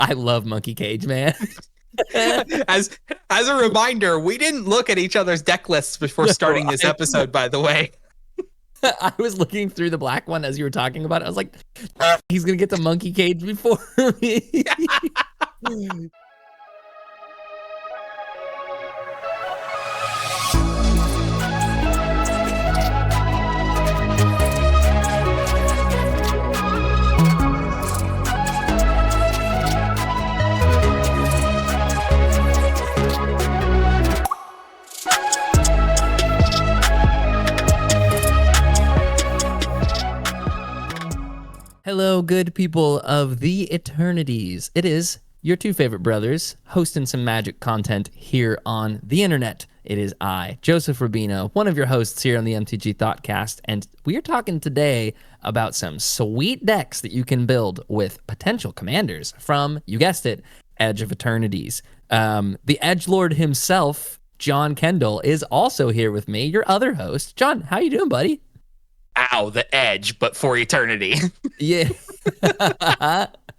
I love Monkey Cage, man. As a reminder, we didn't look at each other's deck lists before starting this episode, by the way. I was looking through the black one as you were talking about it. I was like, he's going to get the Monkey Cage before me. Hello, good people of the Eternities. It is your two favorite brothers hosting some magic content here on the internet. It is I, Joseph Rubino, one of your hosts here on the MTG Thoughtcast, and we are talking today about some sweet decks that you can build with potential commanders from, you guessed it, Edge of Eternities. The edgelord himself, John Kendall, is also here with me, your other host. John, how you doing, buddy? Ow, the edge, but for eternity. Yeah.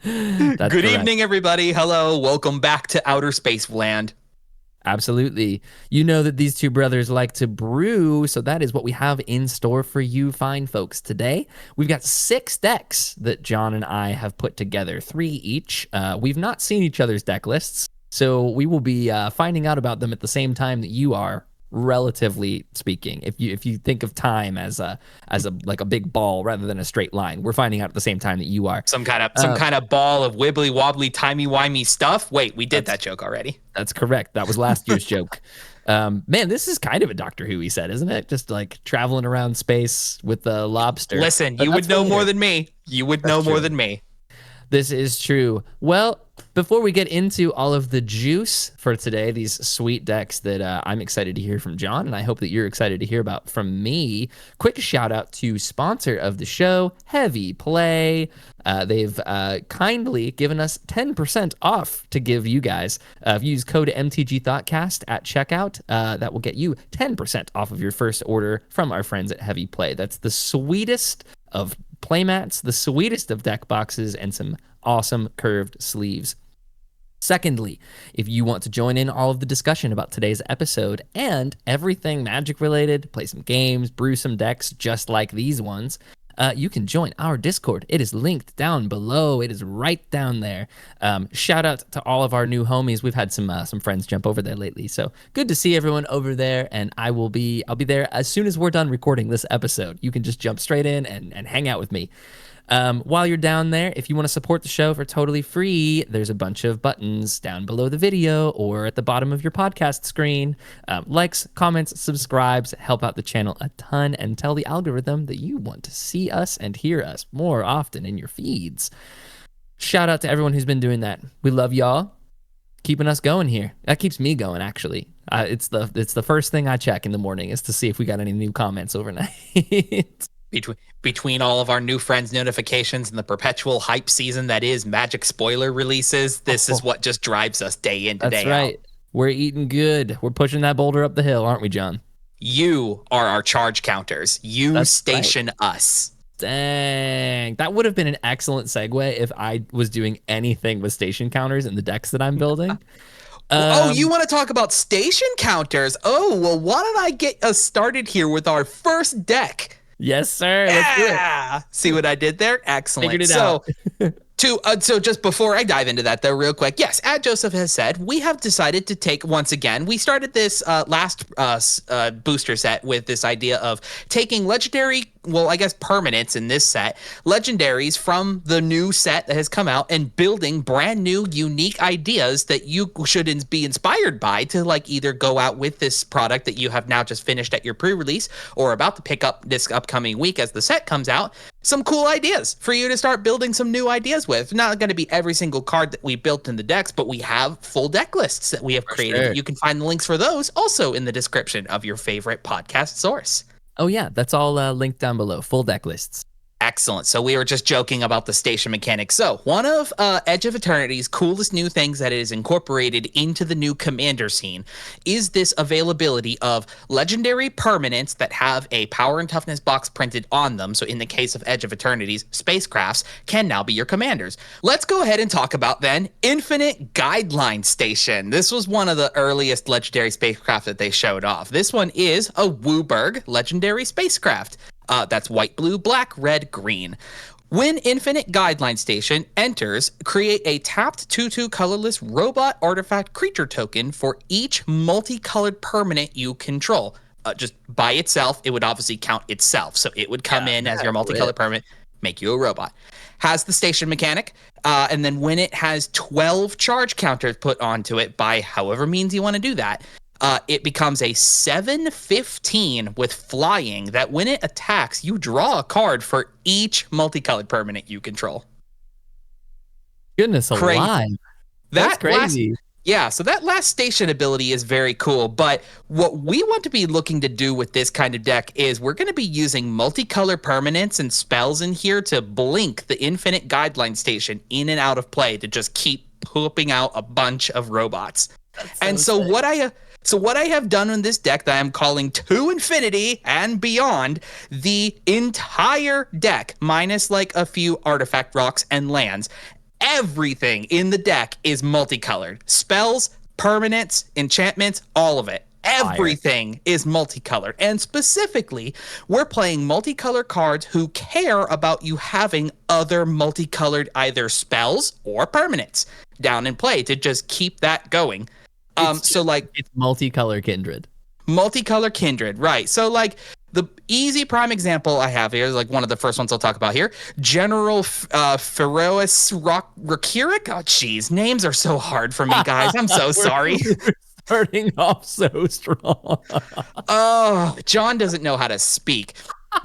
Good evening, everybody. Hello. Welcome back to Outer Space Land. Absolutely. You know that these two brothers like to brew, so that is what we have in store for you fine folks today. We've got 6 decks that John and I have put together, 3 each. We've not seen each other's deck lists, so we will be finding out about them at the same time that you are, relatively speaking. If you think of time as a like a big ball rather than a straight line, we're finding out at the same time that you are. Some kind of ball of wibbly wobbly timey wimey stuff. Wait, we did that joke already. That's correct. That was last year's joke. Man, this is kind of a Doctor Who, he said, isn't it? Just like traveling around space with a lobster. Listen, you would know more than me. You would know more than me. This is true. Well, before we get into all of the juice for today, these sweet decks that I'm excited to hear from John, and I hope that you're excited to hear about from me, quick shout out to sponsor of the show, Heavy Play. They've kindly given us 10% off to give you guys. If you use code MTG Thoughtcast at checkout, that will get you 10% off of your first order from our friends at Heavy Play. That's the sweetest of playmats, the sweetest of deck boxes, and some awesome curved sleeves. Secondly, if you want to join in all of the discussion about today's episode and everything magic related, play some games, brew some decks just like these ones, you can join our Discord. It is linked down below. It is right down there. Shout out to all of our new homies. We've had some friends jump over there lately, so good to see everyone over there. And I'll be there as soon as we're done recording this episode. You can just jump straight in and hang out with me. While you're down there, if you want to support the show for totally free, there's a bunch of buttons down below the video or at the bottom of your podcast screen. Likes, comments, subscribes, help out the channel a ton, and tell the algorithm that you want to see us and hear us more often in your feeds. Shout out to everyone who's been doing that. We love y'all. Keeping us going here. That keeps me going, actually. It's the first thing I check in the morning is to see if we got any new comments overnight. Between all of our new friends notifications and the perpetual hype season that is Magic spoiler releases, this is what just drives us day in to day out. That's right. We're eating good. We're pushing that boulder up the hill, aren't we, John? You are our charge counters. You station us. Dang. That would have been an excellent segue if I was doing anything with station counters in the decks that I'm building. You want to talk about station counters? Oh, well, why don't I get us started here with our first deck? Yes, sir. Let's do it. See what I did there? Excellent. Figured it out. So just before I dive into that, though, real quick, yes, as Joseph has said, we have decided to take, once again, we started this last booster set with this idea of taking legendary, well, I guess permanents in this set, legendaries from the new set that has come out and building brand new, unique ideas that you should be inspired by to like either go out with this product that you have now just finished at your pre-release or about to pick up this upcoming week as the set comes out. Some cool ideas for you to start building some new ideas with. Not going to be every single card that we built in the decks, but we have full deck lists that we have created. Sure. You can find the links for those also in the description of your favorite podcast source. Oh, yeah. That's all linked down below. Full deck lists. Excellent. So we were just joking about the station mechanic. So one of Edge of Eternity's coolest new things that is incorporated into the new commander scene is this availability of legendary permanents that have a power and toughness box printed on them. So in the case of Edge of Eternity's, spacecrafts can now be your commanders. Let's go ahead and talk about then Infinite Guideline Station. This was one of the earliest legendary spacecraft that they showed off. This one is a Wooburg legendary spacecraft. That's white, blue, black, red, green. When Infinite Guideline Station enters, create a tapped 2/2 colorless robot artifact creature token for each multicolored permanent you control. Just by itself, it would obviously count itself. So it would come in as your multicolored permanent, make you a robot. Has the station mechanic, and then when it has 12 charge counters put onto it by however means you want to do that, it becomes a 7/15 with flying that when it attacks, you draw a card for each multicolored permanent you control. Goodness alive. That's crazy. So that last station ability is very cool, but what we want to be looking to do with this kind of deck is we're going to be using multicolor permanents and spells in here to blink the Infinite Guideline Station in and out of play to just keep pooping out a bunch of robots. So what I have done in this deck that I'm calling To Infinity and Beyond, the entire deck, minus like a few artifact rocks and lands, everything in the deck is multicolored. Spells, permanents, enchantments, all of it. Everything is multicolored. And specifically, we're playing multicolored cards who care about you having other multicolored either spells or permanents down in play to just keep that going. It's multicolor kindred. Multicolor kindred, right. So like the easy prime example I have here is like one of the first ones I'll talk about here. General Ferois Rakirik. Oh, geez. Names are so hard for me, guys. I'm so sorry. Starting off so strong. Oh, John doesn't know how to speak.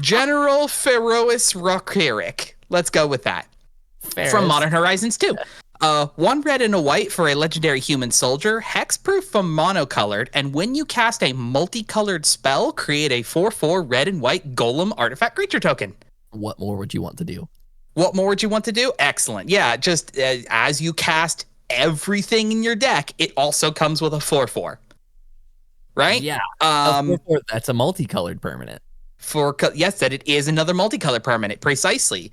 General Ferois Rakirik. Let's go with that. From Modern Horizons 2. 1 red and a white for a legendary human soldier, hexproof from monocolored, and when you cast a multicolored spell, create a 4/4 red and white golem artifact creature token. What more would you want to do? Excellent. Yeah, just as you cast everything in your deck, it also comes with a 4/4. Right? Yeah. A 4/4, that's a multicolored permanent. Yes, that it is another multicolored permanent, precisely.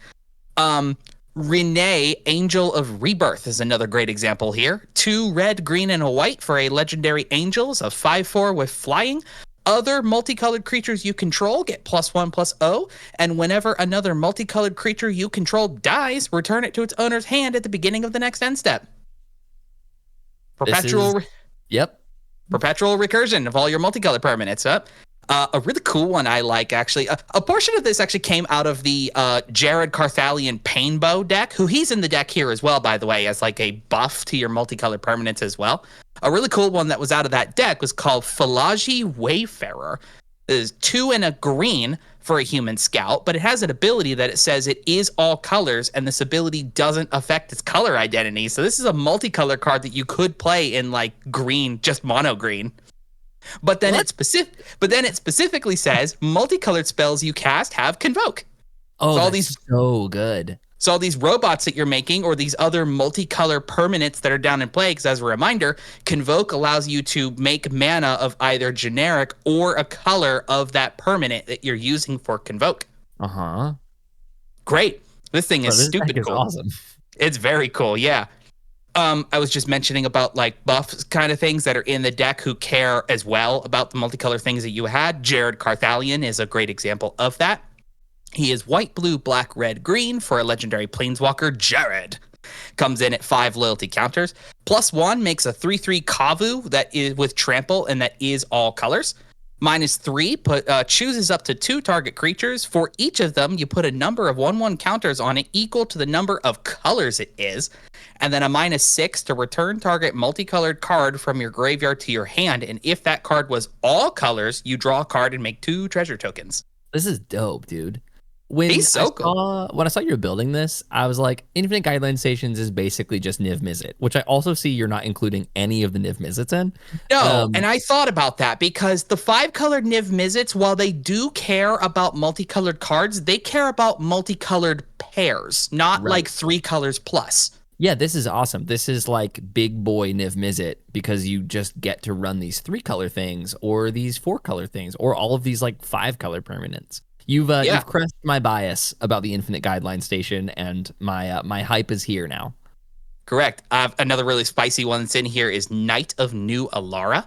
Renee, Angel of Rebirth, is another great example here. 2 red, green, and a white for a legendary Angels of 5/4 with flying. Other multicolored creatures you control get +1/+0, and whenever another multicolored creature you control dies, return it to its owner's hand at the beginning of the next end step. Perpetual recursion of all your multicolored permanents. A really cool one I like, actually. A portion of this actually came out of the Jared Carthalion Painbow deck, who he's in the deck here as well, by the way, as like a buff to your multicolored permanents as well. A really cool one that was out of that deck was called Philagi Wayfarer. It is 2 and a green for a human scout, but it has an ability that it says it is all colors, and this ability doesn't affect its color identity. So this is a multicolor card that you could play in like green, just mono green. But then it specifically says multicolored spells you cast have Convoke. Oh, that's so good. So all these robots that you're making or these other multicolor permanents that are down in play, because as a reminder, Convoke allows you to make mana of either generic or a color of that permanent that you're using for Convoke. Uh-huh. Great. This thing is stupid cool. Awesome. It's very cool, yeah. I was just mentioning about like buffs kind of things that are in the deck who care as well about the multicolor things that you had. Jared Carthalion is a great example of that. He is white, blue, black, red, green for a legendary planeswalker, Jared. Comes in at 5 loyalty counters. +1 makes a 3/3 Kavu that is with trample and that is all colors. -3 chooses up to 2 target creatures. For each of them, you put a number of 1/1 counters on it equal to the number of colors it is. And then a -6 to return target multicolored card from your graveyard to your hand. And if that card was all colors, you draw a card and make 2 treasure tokens. This is dope, dude. He's so cool. When I saw you were building this, I was like, Infinite Guideline Stations is basically just Niv Mizzet, which I also see you're not including any of the Niv Mizzets in. No, and I thought about that because the 5-colored Niv Mizzets, while they do care about multicolored cards, they care about multicolored pairs, not like 3 colors plus. Yeah, this is awesome. This is like big boy Niv Mizzet because you just get to run these 3-color things or these 4-color things or all of these like 5-color permanents. You've crushed my bias about the Infinite Guideline Station, and my hype is here now. Correct. Another really spicy one that's in here is Knight of New Alara.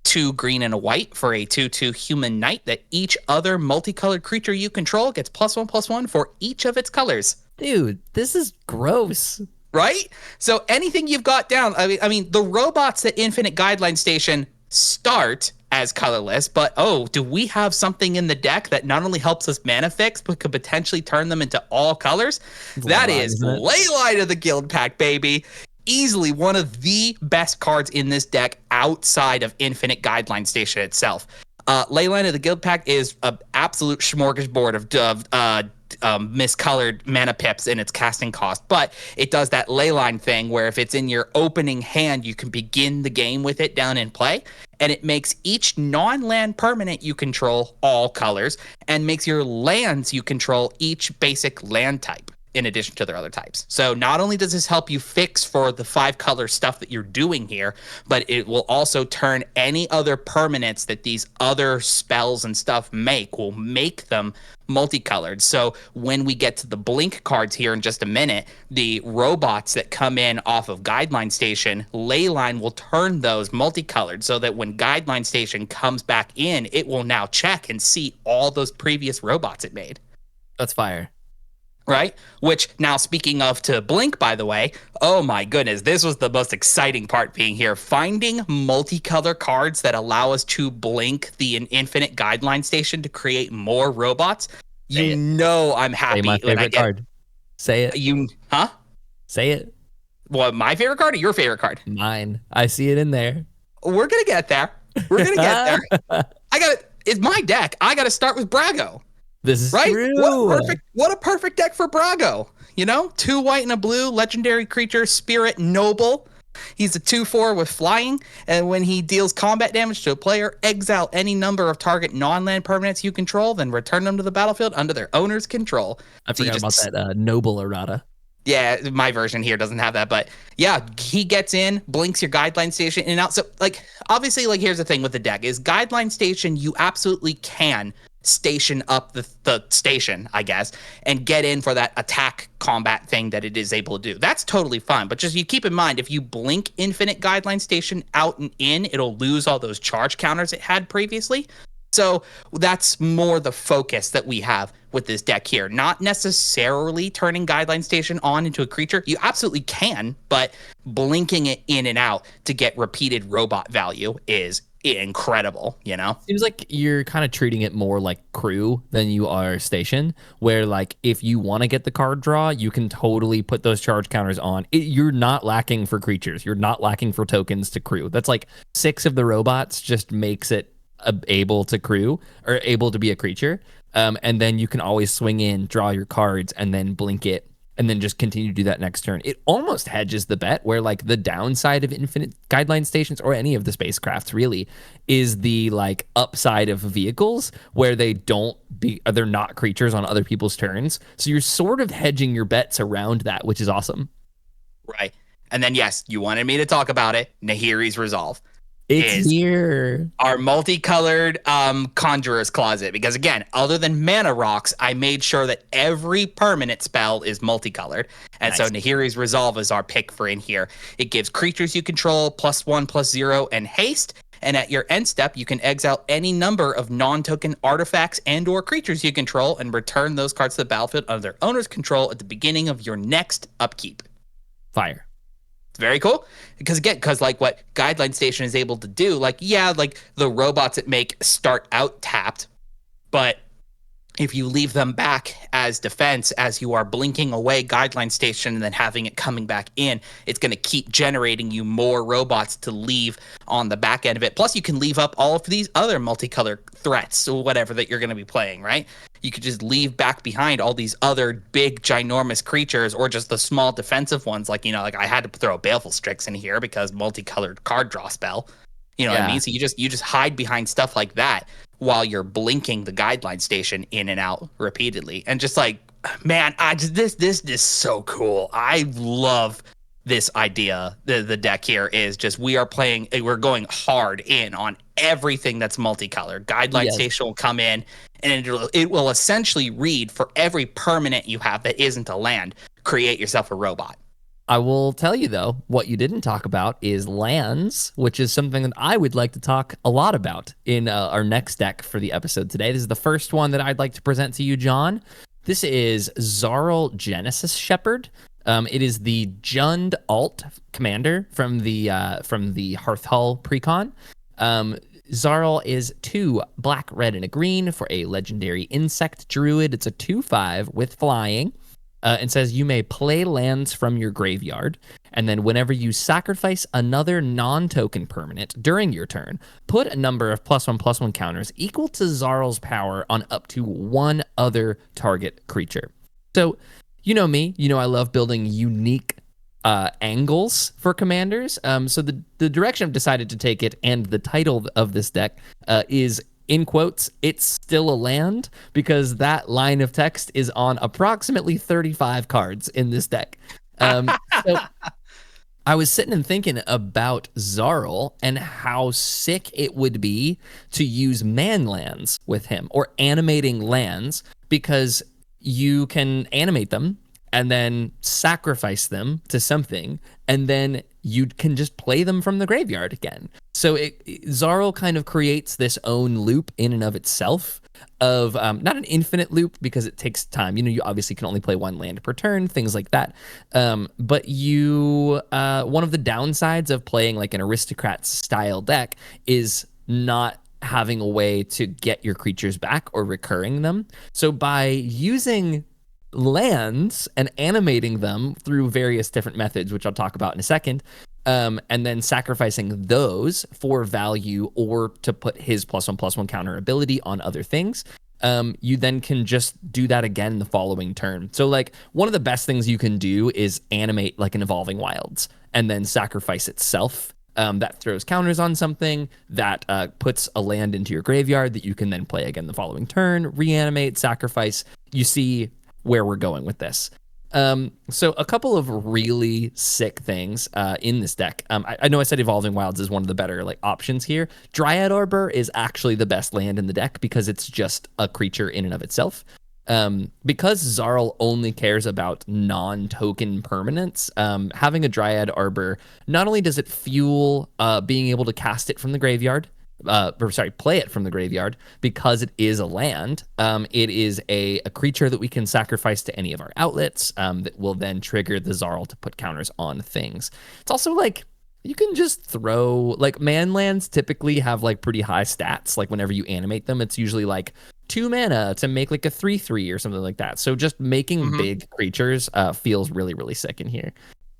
2 green and a white for a 2/2 human knight that each other multicolored creature you control gets +1/+1 for each of its colors. Dude, this is gross. Right? So anything you've got down, I mean, the robots at Infinite Guideline Station start as colorless, but do we have something in the deck that not only helps us mana fix, but could potentially turn them into all colors? That is Leyline of the Guild Pack, baby. Easily one of the best cards in this deck outside of Infinite Guideline Station itself. Leyline of the Guild Pack is an absolute smorgasbord of miscolored mana pips in its casting cost, but it does that Leyline thing where if it's in your opening hand, you can begin the game with it down in play, and it makes each non-land permanent you control all colors and makes your lands you control each basic land type in addition to their other types. So not only does this help you fix for the 5-color stuff that you're doing here, but it will also turn any other permanents that these other spells and stuff will make them multicolored. So when we get to the blink cards here in just a minute, the robots that come in off of Guideline Station, Leyline will turn those multicolored so that when Guideline Station comes back in, it will now check and see all those previous robots it made. That's fire. Right? Which, now speaking of to blink, by the way, oh my goodness, this was the most exciting part being here. Finding multicolor cards that allow us to blink the Infinite Guideline Station to create more robots. I'm happy. Say my favorite card. Say it. Say it. What, my favorite card or your favorite card? Mine. I see it in there. We're going to get there. It's my deck. I got to start with Brago. This is right? True. What a perfect deck for Brago. 2 white and a blue, legendary creature, Spirit Noble. He's a 2/4 with flying, and when he deals combat damage to a player, exile any number of target non-land permanents you control, then return them to the battlefield under their owner's control. I forgot about that Noble errata. Yeah, my version here doesn't have that, but yeah, he gets in, blinks your Guideline Station in and out. So, obviously, here's the thing with the deck is Guideline Station, you absolutely can station up the station, I guess, and get in for that attack combat thing that it is able to do. That's totally fine, but just you keep in mind, if you blink Infinite Guideline Station out and in, it'll lose all those charge counters it had previously. So that's more the focus that we have with this deck here. Not necessarily turning Guideline Station on into a creature. You absolutely can, but blinking it in and out to get repeated robot value is incredible, Seems like you're kind of treating it more like crew than you are station, where if you want to get the card draw, you can totally put those charge counters on. You're not lacking for creatures. You're not lacking for tokens to crew. That's 6 of the robots just makes it able to crew or able to be a creature. And then you can always swing in, draw your cards, and then blink it, and then just continue to do that next turn. It almost hedges the bet where the downside of Infinite Guideline Stations or any of the spacecrafts really is the upside of vehicles where they're not creatures on other people's turns. So you're sort of hedging your bets around that, which is awesome. Right. And then, yes, you wanted me to talk about it. Nahiri's Resolve. It's here. Our multicolored Conjurer's Closet. Because again, other than mana rocks, I made sure that every permanent spell is multicolored. And so Nahiri's Resolve is our pick for in here. It gives creatures you control +1/+0 and haste. And at your end step, you can exile any number of non-token artifacts and or creatures you control and return those cards to the battlefield under their owner's control at the beginning of your next upkeep. Fire. It's very cool because what Guideline Station is able to do, the robots that make start out tapped, but if you leave them back as defense as you are blinking away Guideline Station and then having it coming back in, it's going to keep generating you more robots to leave on the back end of it. Plus, you can leave up all of these other multicolor threats or whatever that you're going to be playing, right? You could just leave back behind all these other big, ginormous creatures or just the small defensive ones. Like, like I had to throw a Baleful Strix in here because multicolored card draw spell. You know what I mean? So you just hide behind stuff like that while you're blinking the Guideline Station in and out repeatedly. And just like, man, this is so cool. I love this idea. The deck here is just we're going hard in on everything that's multicolored. Guideline Station will come in and it will essentially read for every permanent you have that isn't a land, create yourself a robot. I will tell you, though, what you didn't talk about is lands, which is something that I would like to talk a lot about in our next deck for the episode today. This is the first one that I'd like to present to you, John. This is Szarel Genesis Shepherd. It is the Jund alt commander from the Hearthhall precon. Szarel is 2 black, red, and a green for a legendary insect druid. It's a 2/5 with flying. And says you may play lands from your graveyard, and then whenever you sacrifice another non-token permanent during your turn, put a number of +1/+1 counters equal to Szarel's power on up to one other target creature. So, you know me, I love building unique angles for commanders. So the direction I've decided to take it, and the title of this deck is, in quotes, "It's still a land," because that line of text is on approximately 35 cards in this deck. So I was sitting and thinking about Szarel and how sick it would be to use man lands with him, or animating lands, because you can animate them and then sacrifice them to something, and then you can just play them from the graveyard again. So Szarel kind of creates this own loop in and of itself of not an infinite loop, because it takes time. You obviously can only play one land per turn, things like that. But one of the downsides of playing like an aristocrat style deck is not having a way to get your creatures back or recurring them. So by using lands and animating them through various different methods, which I'll talk about in a second, and then sacrificing those for value or to put his +1/+1 counter ability on other things, you then can just do that again the following turn. So like one of the best things you can do is animate like an Evolving Wilds and then sacrifice itself. That throws counters on something, that puts a land into your graveyard that you can then play again the following turn, reanimate, sacrifice. You see where we're going with this. So a couple of really sick things in this deck. I know I said Evolving Wilds is one of the better options here. Dryad Arbor is actually the best land in the deck because it's just a creature in and of itself. Because Szarel only cares about non-token permanents, having a Dryad Arbor, not only does it fuel being able to cast it from the graveyard, play it from the graveyard, because it is a land. It is a creature that we can sacrifice to any of our outlets that will then trigger the Szarel to put counters on things. It's also you can just throw, man lands typically have pretty high stats. Whenever you animate them, it's usually 2 mana to make a 3/3 or something like that. So just making big creatures feels really, really sick in here.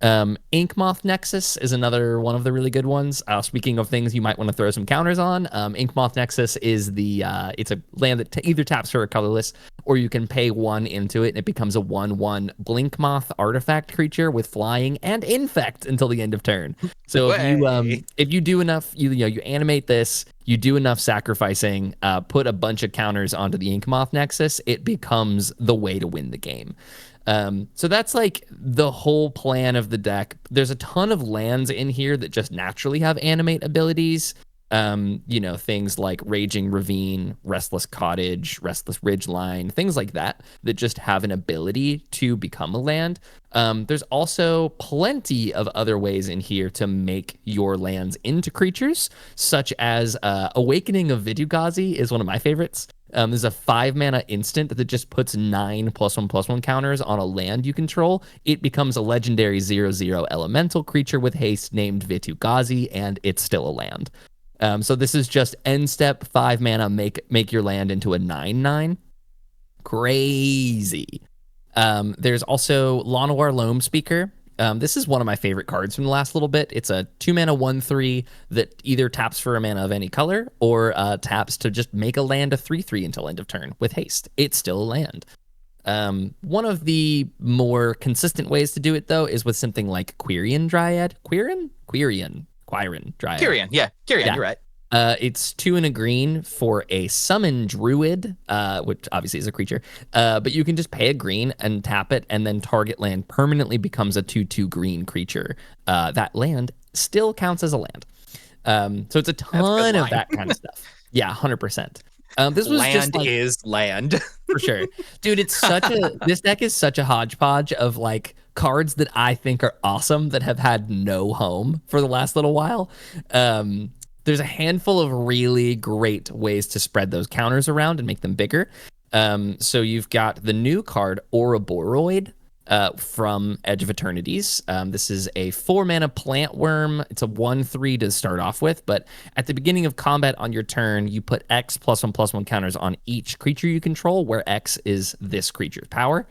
Inkmoth Nexus is another one of the really good ones. Speaking of things you might want to throw some counters on, Inkmoth Nexus is it's a land that either taps for a colorless, or you can pay 1 into it and it becomes a 1/1 Blinkmoth artifact creature with flying and infect until the end of turn. So if you do enough, you animate this, you do enough sacrificing, put a bunch of counters onto the Inkmoth Nexus, it becomes the way to win the game. So that's the whole plan of the deck. There's a ton of lands in here that just naturally have animate abilities. Things like Raging Ravine, Restless Cottage, Restless Ridgeline, things like that just have an ability to become a land. There's also plenty of other ways in here to make your lands into creatures, such as Awakening of Vidugazi is one of my favorites. There's a 5 mana instant that just puts 9 +1/+1 counters on a land you control. It becomes a legendary 0/0 elemental creature with haste named Vidugazi, and it's still a land. So this is just end step 5 mana, make your land into a 9/9. Crazy. There's also Llanowar Loam Speaker. This is one of my favorite cards from the last little bit. It's a 2-mana 1/3 that either taps for a mana of any color or taps to just make a land a 3/3 until end of turn with haste. It's still a land. One of the more consistent ways to do it, though, is with something like Quirion Dryad. Quirion Dryad. Quirion, you're right. It's 2 and a green for a summon druid, which obviously is a creature. But you can just pay a green and tap it, and then target land permanently becomes a 2/2 green creature. That land still counts as a land. So it's a ton of that kind of stuff. Yeah, 100%. This was land just is land. For sure. Dude, this deck is such a hodgepodge of like cards that I think are awesome that have had no home for the last little while. There's a handful of really great ways to spread those counters around and make them bigger. So you've got the new card, Ouroboros, from Edge of Eternities. This is a 4-mana plant worm. It's a 1/3 to start off with, but at the beginning of combat on your turn, you put X +1/+1 counters on each creature you control, where X is this creature's power.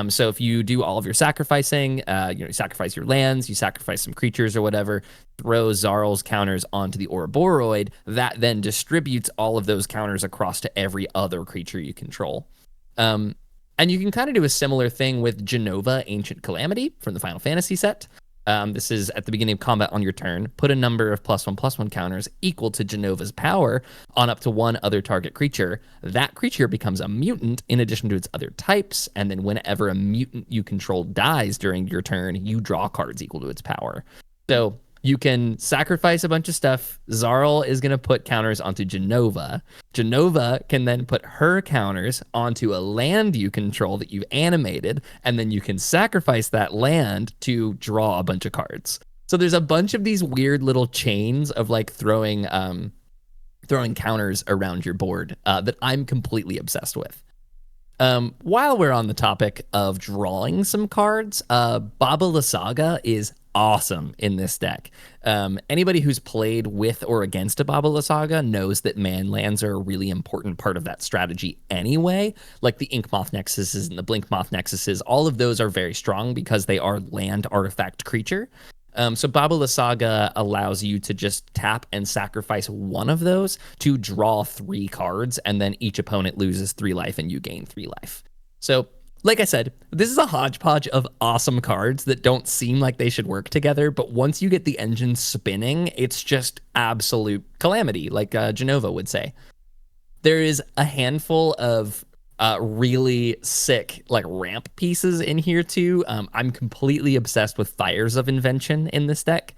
So if you do all of your sacrificing, you sacrifice your lands, you sacrifice some creatures or whatever, throw Szarel's counters onto the Ouroboros, that then distributes all of those counters across to every other creature you control. And you can kind of do a similar thing with Jenova, Ancient Calamity from the Final Fantasy set. This is at the beginning of combat on your turn. Put a number of +1/+1 counters equal to Genova's power on up to one other target creature. That creature becomes a mutant in addition to its other types. And then whenever a mutant you control dies during your turn, you draw cards equal to its power. So you can sacrifice a bunch of stuff. Szarel is going to put counters onto Jenova. Jenova can then put her counters onto a land you control that you've animated, and then you can sacrifice that land to draw a bunch of cards. So there's a bunch of these weird little chains of like throwing counters around your board that I'm completely obsessed with. While we're on the topic of drawing some cards, Baba Lysaga is awesome in this deck. Anybody who's played with or against a Baba Lysaga knows that man lands are a really important part of that strategy anyway. Like the Inkmoth Nexuses and the Blinkmoth Nexuses, all of those are very strong because they are land artifact creature. So Baba Lysaga allows you to just tap and sacrifice one of those to draw 3 cards, and then each opponent loses 3 life and you gain 3 life. So like I said, this is a hodgepodge of awesome cards that don't seem like they should work together, but once you get the engine spinning, it's just absolute calamity, like Jenova would say. There is a handful of really sick like ramp pieces in here too. I'm completely obsessed with Fires of Invention in this deck.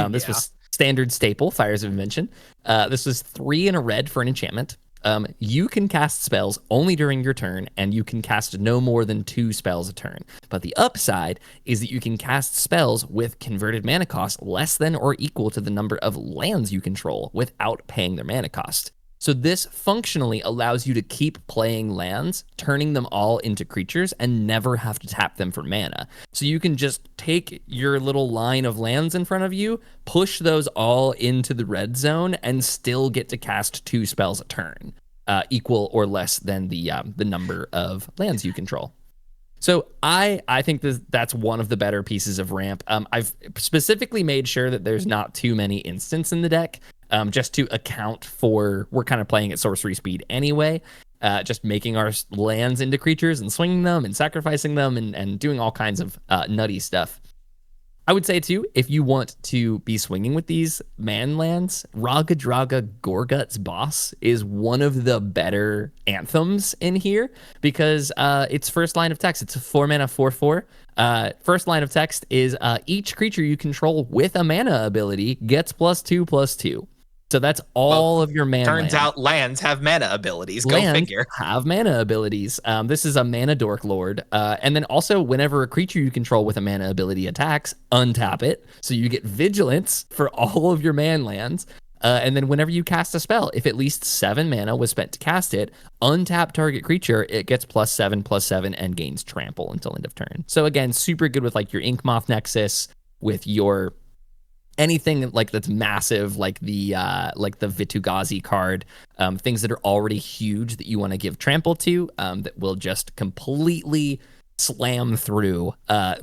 This was standard staple, Fires of Invention. This was 3 and a red for an enchantment. You can cast spells only during your turn, and you can cast no more than 2 spells a turn. But the upside is that you can cast spells with converted mana cost less than or equal to the number of lands you control without paying their mana cost. So this functionally allows you to keep playing lands, turning them all into creatures, and never have to tap them for mana. So you can just take your little line of lands in front of you, push those all into the red zone, and still get to cast 2 spells a turn, equal or less than the number of lands you control. So I think that's one of the better pieces of ramp. I've specifically made sure that there's not too many instants in the deck, just to account for, we're kind of playing at sorcery speed anyway, just making our lands into creatures and swinging them and sacrificing them and doing all kinds of nutty stuff. I would say too, if you want to be swinging with these man lands, Raga Draga Gorgut's Boss is one of the better anthems in here because it's first line of text. It's a 4-mana 4/4. First line of text is each creature you control with a mana ability gets +2/+2. So that's all of your mana. Turns out lands have mana abilities. Go figure. Have mana abilities. This is a mana dork lord. And then also whenever a creature you control with a mana ability attacks, untap it. So you get vigilance for all of your man lands. And then whenever you cast a spell, if at least 7 mana was spent to cast it, untap target creature, it gets +7/+7 and gains trample until end of turn. So again, super good with like your Inkmoth Nexus, with your anything like that's massive, like the Vitugazi card, things that are already huge that you want to give trample to, that will just completely slam through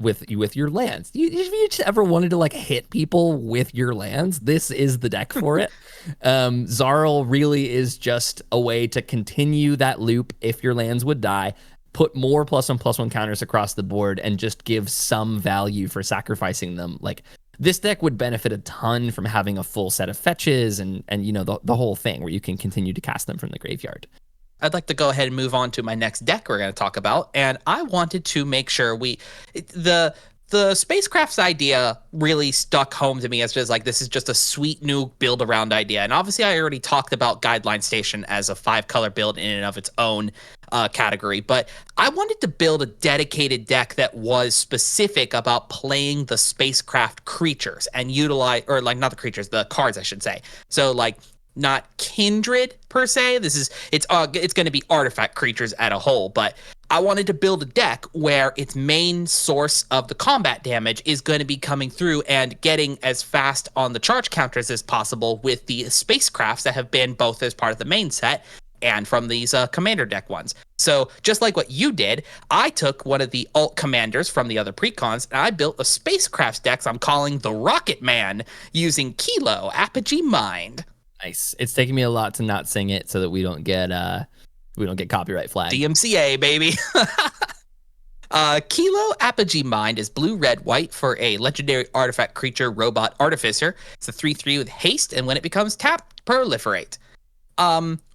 with your lands. If you just ever wanted to like hit people with your lands, this is the deck for it. Szarel really is just a way to continue that loop if your lands would die, put more +1/+1 counters across the board, and just give some value for sacrificing them. Like, this deck would benefit a ton from having a full set of fetches and you know, the whole thing where you can continue to cast them from the graveyard. I'd like to go ahead and move on to my next deck we're going to talk about, and I wanted to make sure the spacecraft's idea really stuck home to me as just like, this is just a sweet new build around idea. And obviously I already talked about Guideline Station as a 5-color build in and of its own category, but I wanted to build a dedicated deck that was specific about playing the spacecraft creatures and utilize, or like not the creatures, the cards I should say. So like, not kindred per se. It's going to be artifact creatures at a whole, but I wanted to build a deck where its main source of the combat damage is going to be coming through and getting as fast on the charge counters as possible with the spacecrafts that have been both as part of the main set and from these commander deck ones. So just like what you did, I took one of the alt commanders from the other precons and I built a spacecraft deck I'm calling the Rocketman using Kilo Apogee Mind. Nice. It's taking me a lot to not sing it so that we don't get copyright flagged. DMCA, baby. Kilo Apogee Mind is blue, red, white for a legendary artifact creature robot artificer. It's a 3/3 with haste, and when it becomes tapped, proliferate.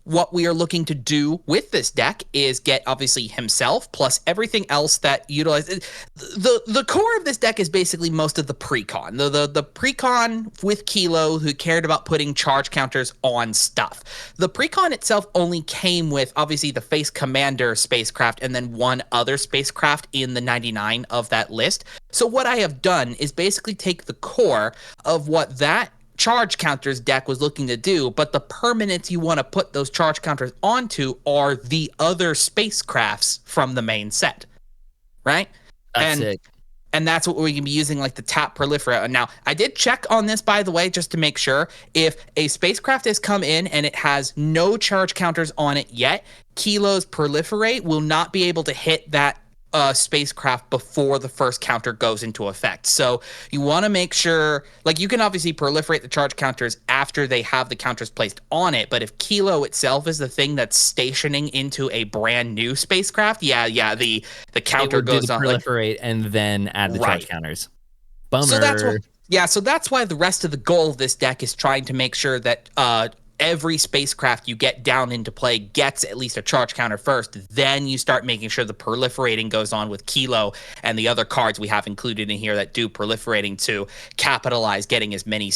What we are looking to do with this deck is get obviously himself plus everything else that utilizes the core of this deck is basically most of the precon. The precon with Kilo who cared about putting charge counters on stuff. The precon itself only came with obviously the face commander spacecraft and then one other spacecraft in the 99 of that list. So what I have done is basically take the core of what that charge counters deck was looking to do, but the permanents you want to put those charge counters onto are the other spacecrafts from the main set, right? That's it. And that's what we can be using, like the tap proliferate. Now, I did check on this, by the way, just to make sure. If a spacecraft has come in and it has no charge counters on it yet, Kilo's proliferate will not be able to hit that spacecraft before the first counter goes into effect. So you want to make sure, like, you can obviously proliferate the charge counters after they have the counters placed on it, but if Kilo itself is the thing that's stationing into a brand new spacecraft, the counter goes on, proliferate, like, and then add the charge counters. Bummer. So that's why the rest of the goal of this deck is trying to make sure that every spacecraft you get down into play gets at least a charge counter first. Then you start making sure the proliferating goes on with Kilo and the other cards we have included in here that do proliferating to capitalize getting as many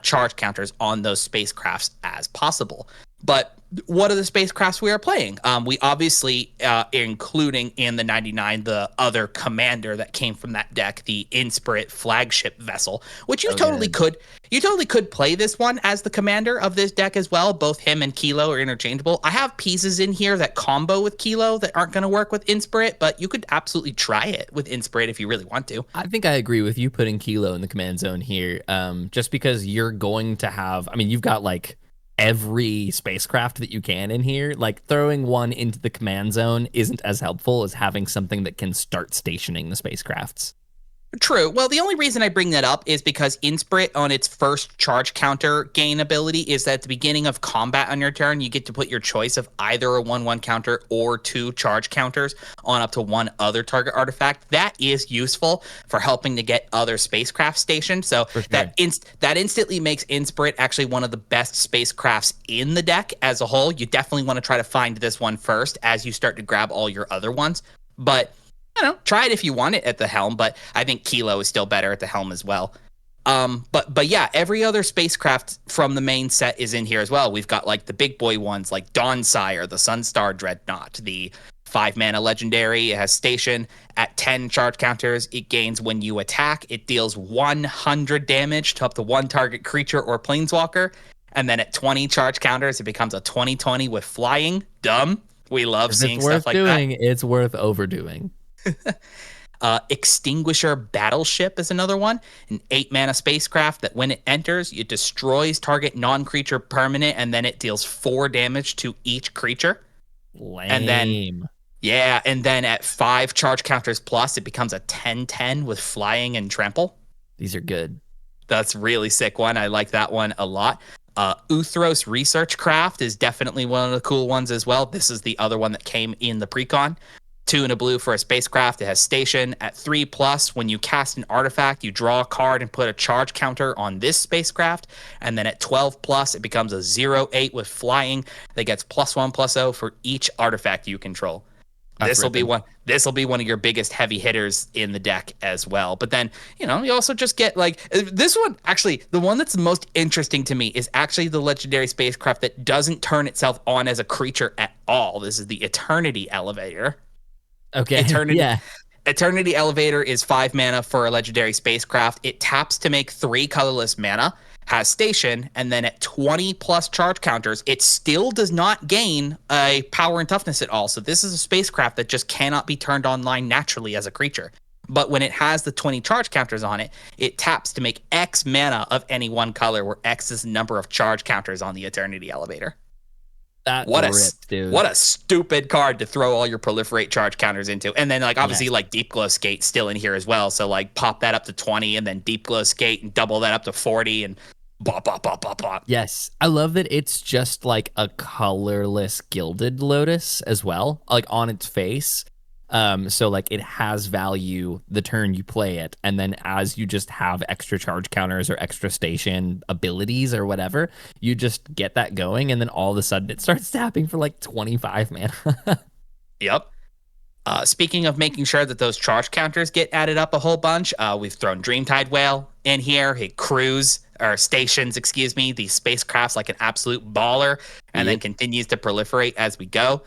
charge counters on those spacecrafts as possible. But what are the spacecrafts we are playing? We obviously, including in the 99, the other commander that came from that deck, the Inspirit flagship vessel, which you totally could play this one as the commander of this deck as well. Both him and Kilo are interchangeable. I have pieces in here that combo with Kilo that aren't going to work with Inspirit, but you could absolutely try it with Inspirit if you really want to. I think I agree with you putting Kilo in the command zone here, just because you're going to have, I mean, you've got like every spacecraft that you can in here. Like, throwing one into the command zone isn't as helpful as having something that can start stationing the spacecrafts. True. Well, the only reason I bring that up is because Inspirit on its first charge counter gain ability is that at the beginning of combat on your turn, you get to put your choice of either a 1/1 counter or 2 charge counters on up to one other target artifact. That is useful for helping to get other spacecraft stationed. So that instantly makes Inspirit actually one of the best spacecrafts in the deck as a whole. You definitely want to try to find this one first as you start to grab all your other ones. But I don't know, try it if you want it at the helm, but I think Kilo is still better at the helm as well. But yeah, every other spacecraft from the main set is in here as well. We've got like the big boy ones like Dawnsire, the Sunstar Dreadnought, the 5-mana legendary. It has station at 10 charge counters. It gains when you attack. It deals 100 damage to up to one target creature or planeswalker. And then at 20 charge counters, it becomes a 20/20 with flying. Dumb. We love seeing stuff like that. It's worth overdoing. Extinguisher Battleship is another one, an 8-mana spacecraft that when it enters, it destroys target non-creature permanent, and then it deals 4 damage to each creature. Lame. And then at 5 charge counters plus, it becomes a 10/10 with flying and trample. These are good. That's really sick one. I like that one a lot. Uthros Research Craft is definitely one of the cool ones as well. This is the other one that came in the precon. 2 and a blue for a spacecraft. It has station. At 3+, when you cast an artifact, you draw a card and put a charge counter on this spacecraft. And then at 12+, it becomes a 0/8 with flying that gets +1/+0 for each artifact you control. This will be one of your biggest heavy hitters in the deck as well. But then, you also just get like this one. Actually, the one that's the most interesting to me is actually the legendary spacecraft that doesn't turn itself on as a creature at all. This is the Eternity Elevator. Okay. Eternity Elevator is 5 mana for a legendary spacecraft. It taps to make 3 colorless mana, has station, and then at 20+ charge counters, it still does not gain a power and toughness at all. So this is a spacecraft that just cannot be turned online naturally as a creature. But when it has the 20 charge counters on it, it taps to make X mana of any one color, where X is the number of charge counters on the Eternity Elevator. What a stupid card to throw all your proliferate charge counters into. And then obviously Deep Glow Skate still in here as well. So pop that up to 20 and then Deep Glow Skate and double that up to 40 and blah, blah, blah, blah, blah. Yes. I love that it's just like a colorless Gilded Lotus as well, on its face. So it has value the turn you play it, and then as you just have extra charge counters or extra station abilities or whatever, you just get that going, and then all of a sudden it starts tapping for 25 mana. Yep. Speaking of making sure that those charge counters get added up a whole bunch, we've thrown Dreamtide Whale in here. It stations, these spacecrafts like an absolute baller, and then continues to proliferate as we go.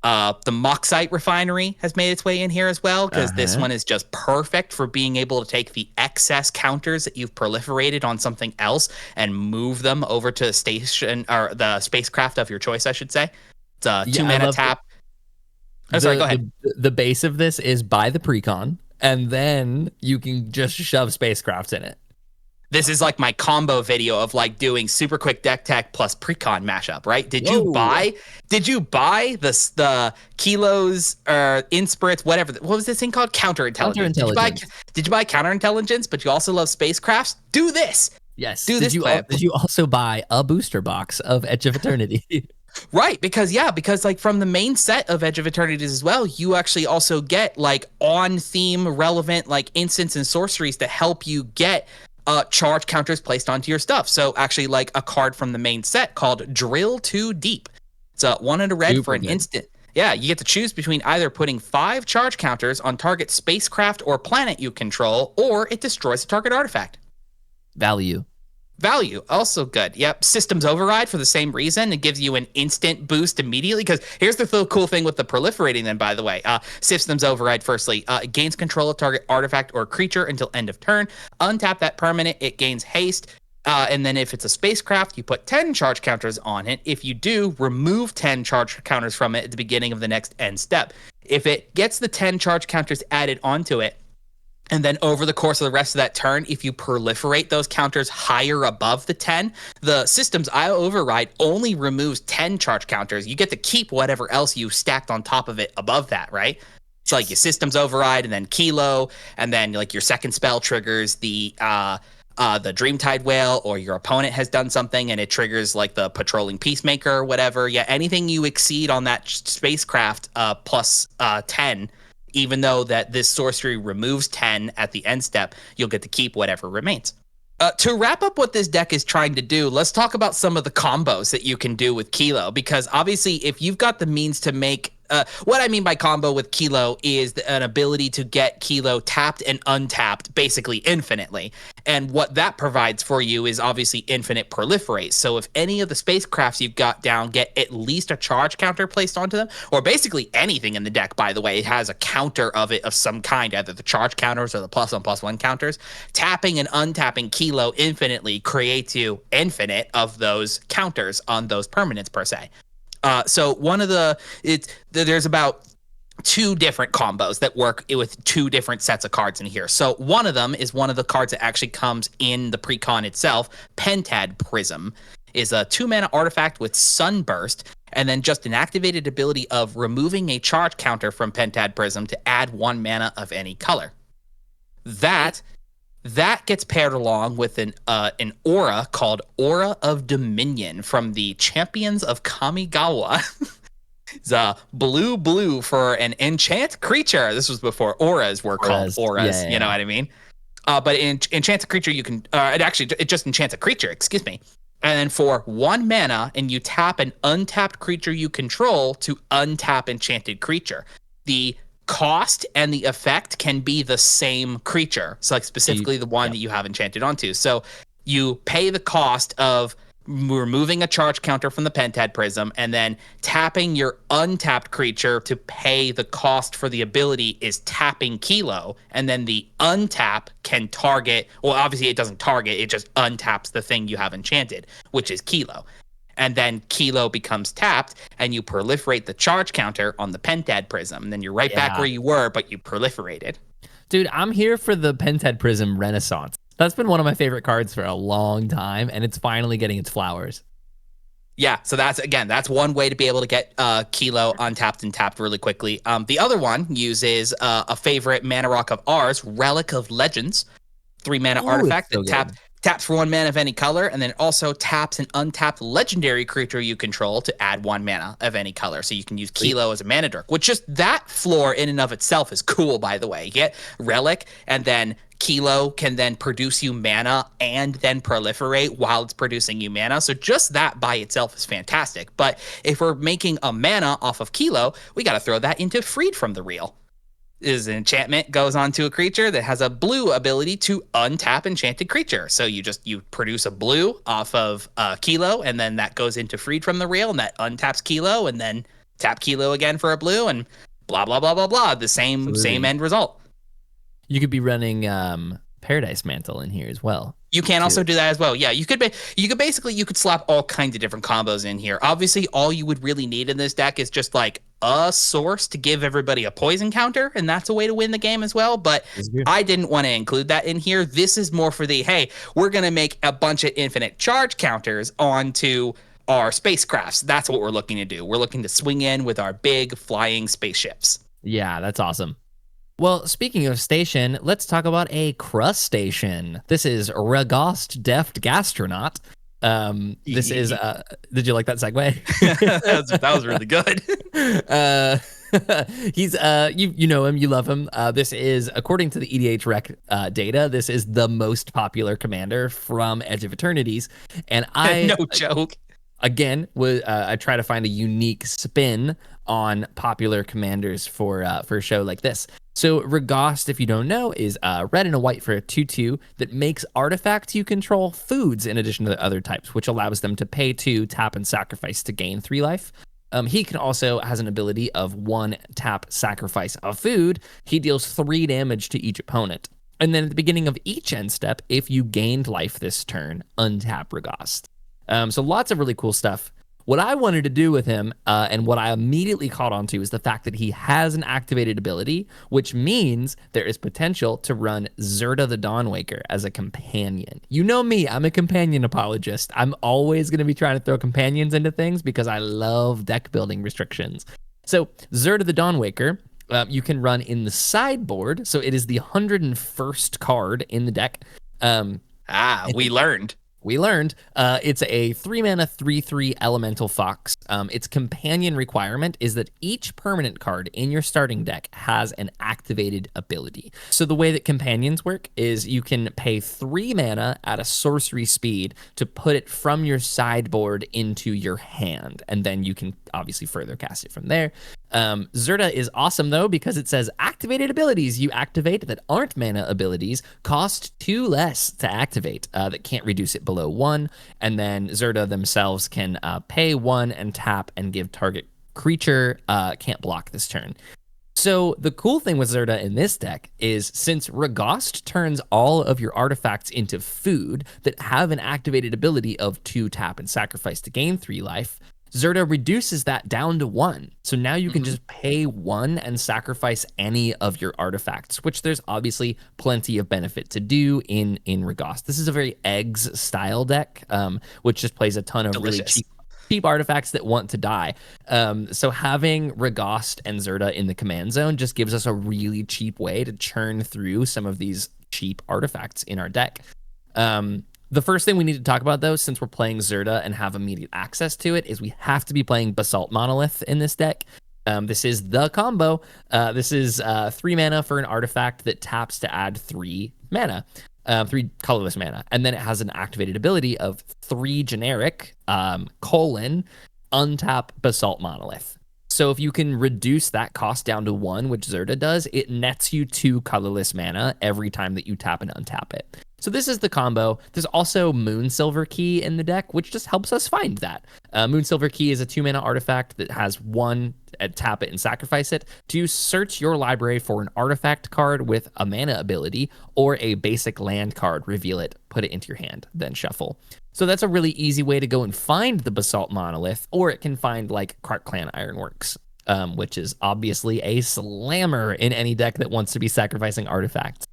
The Moxite Refinery has made its way in here as well, because this one is just perfect for being able to take the excess counters that you've proliferated on something else and move them over to a station or the spacecraft of your choice, I should say. It's a 2-mana tap. Sorry, go ahead. The base of this is buy the precon, and then you can just shove spacecrafts in it. This is my combo video of doing super quick deck tech plus precon mashup, right? Did you buy the kilos or inspirits, whatever? What was this thing called? Counterintelligence. Did you buy counterintelligence, but you also love spacecrafts? Do this. Yes. Did you also buy a booster box of Edge of Eternity? Right, because from the main set of Edge of Eternities as well, you actually also get on theme relevant instants and sorceries to help you get charge counters placed onto your stuff. So actually a card from the main set called Drill Too Deep. It's a 1 and a red for an instant. Yeah, you get to choose between either putting 5 charge counters on target spacecraft or planet you control, or it destroys a target artifact. Value, also good. Yep. Systems Override for the same reason. It gives you an instant boost immediately, because here's the cool thing with the proliferating then, by the way. Systems Override, firstly, it gains control of target artifact or creature until end of turn. Untap that permanent, it gains haste. And then if it's a spacecraft, you put 10 charge counters on it. If you do, remove 10 charge counters from it at the beginning of the next end step. If it gets the 10 charge counters added onto it, and then over the course of the rest of that turn, if you proliferate those counters higher above the 10, the system's override only removes 10 charge counters. You get to keep whatever else you stacked on top of it above that, right? It's your system's override, and then Kilo, and then your second spell triggers the Dreamtide Whale, or your opponent has done something and it triggers the Patrolling Peacemaker or whatever. Yeah, anything you exceed on that spacecraft plus 10. Even though that this sorcery removes 10 at the end step, you'll get to keep whatever remains. To wrap up what this deck is trying to do, let's talk about some of the combos that you can do with Kilo, because obviously if you've got the means to make what I mean by combo with Kilo is an ability to get Kilo tapped and untapped basically infinitely. And what that provides for you is obviously infinite proliferate. So if any of the spacecrafts you've got down get at least a charge counter placed onto them, or basically anything in the deck, by the way, it has a counter of it of some kind, either the charge counters or the +1/+1 counters, tapping and untapping Kilo infinitely creates you infinite of those counters on those permanents per se. So there's about two different combos that work with two different sets of cards in here. So one of them is one of the cards that actually comes in the precon itself. Pentad Prism is a 2-mana artifact with Sunburst, and then just an activated ability of removing a charge counter from Pentad Prism to add 1 mana of any color. That gets paired along with an aura called Aura of Dominion from the Champions of Kamigawa. It's blue for an enchant creature. This was before auras were called auras. Yeah. You know what I mean? But in enchant a creature, you can it just enchants a creature. Excuse me. And then for 1 mana, and you tap an untapped creature you control to untap enchanted creature. The cost and the effect can be the same creature. So like specifically the one that you have enchanted onto. So you pay the cost of removing a charge counter from the Pentad Prism, and then tapping your untapped creature to pay the cost for the ability is tapping Kilo, and then the untap can target, well, obviously it doesn't target, it just untaps the thing you have enchanted, which is Kilo. And then Kilo becomes tapped, and you proliferate the charge counter on the Pentad Prism, and then you're right back where you were, but you proliferated. Dude, I'm here for the Pentad Prism Renaissance. That's been one of my favorite cards for a long time, and it's finally getting its flowers. Yeah, so that's one way to be able to get Kilo untapped and tapped really quickly. The other one uses a favorite mana rock of ours, Relic of Legends, 3-mana artifact that taps for 1 mana of any color, and then also taps an untapped legendary creature you control to add 1 mana of any color. So you can use Kilo as a mana dork, which just that floor in and of itself is cool, by the way. You get Relic, and then Kilo can then produce you mana and then proliferate while it's producing you mana. So just that by itself is fantastic. But if we're making a mana off of Kilo, we got to throw that into Freed from the Real. Is an enchantment goes onto a creature that has a blue ability to untap enchanted creature. So you produce a blue off of Kilo, and then that goes into Freed from the Real, and that untaps Kilo, and then tap Kilo again for a blue, and blah blah blah blah blah. The same end result. You could be running Paradise Mantle in here as well. You can also do that as well. Yeah, you could slap all kinds of different combos in here. Obviously, all you would really need in this deck is just like a source to give everybody a poison counter, and that's a way to win the game as well. But I didn't want to include that in here. This is more for the, hey, we're going to make a bunch of infinite charge counters onto our spacecrafts. That's what we're looking to do. We're looking to swing in with our big flying spaceships. Yeah, that's awesome. Well, speaking of station, let's talk about a crustacean. This is Ragost, Deft, Gastronaut. This is, did you like that segue? that was really good. He's, you know him, you love him. This is, according to the EDH rec data, this is the most popular commander from Edge of Eternities. And no joke. Again, I try to find a unique spin on popular commanders for a show like this. So Ragost, if you don't know, is red and a white for a 2/2 that makes artifacts you control foods in addition to the other types, which allows them to pay 2, tap, and sacrifice to gain 3 life. He can also has an ability of 1 tap, sacrifice a food. He deals 3 damage to each opponent. And then at the beginning of each end step, if you gained life this turn, untap Ragost. So lots of really cool stuff. What I wanted to do with him, and what I immediately caught on to, is the fact that he has an activated ability, which means there is potential to run Zirda the Dawnwaker as a companion. You know me, I'm a companion apologist. I'm always going to be trying to throw companions into things because I love deck building restrictions. So Zirda the Dawnwaker, you can run in the sideboard, so it is the 101st card in the deck. We learned. It's a 3-mana 3/3 elemental fox. Its companion requirement is that each permanent card in your starting deck has an activated ability. So the way that companions work is you can pay 3 mana at a sorcery speed to put it from your sideboard into your hand, and then you can obviously further cast it from there. Zirda is awesome though because it says activated abilities you activate that aren't mana abilities cost 2 less to activate, that can't reduce it below 1, and then Zirda themselves can pay 1 and tap and give target creature can't block this turn. So the cool thing with Zirda in this deck is since Ragost turns all of your artifacts into food that have an activated ability of 2 tap and sacrifice to gain 3 life, Zerda reduces that down to 1. So now you can just pay 1 and sacrifice any of your artifacts, which there's obviously plenty of benefit to do in Ragost. This is a very eggs style deck, which just plays a ton of really cheap artifacts that want to die. So having Ragost and Zerda in the command zone just gives us a really cheap way to churn through some of these cheap artifacts in our deck. The first thing we need to talk about, though, since we're playing Zerda and have immediate access to it, is we have to be playing Basalt Monolith in this deck. This is the combo. This is 3 mana for an artifact that taps to add 3 mana, 3 colorless mana. And then it has an activated ability of 3 generic, untap Basalt Monolith. So if you can reduce that cost down to 1, which Zerda does, it nets you 2 colorless mana every time that you tap and untap it. So this is the combo. There's also Moonsilver Key in the deck, which just helps us find that. Moonsilver Key is a 2 mana artifact that has 1, tap it and sacrifice it to search your library for an artifact card with a mana ability or a basic land card, reveal it, put it into your hand, then shuffle. So that's a really easy way to go and find the Basalt Monolith, or it can find like Krark Clan Ironworks, which is obviously a slammer in any deck that wants to be sacrificing artifacts.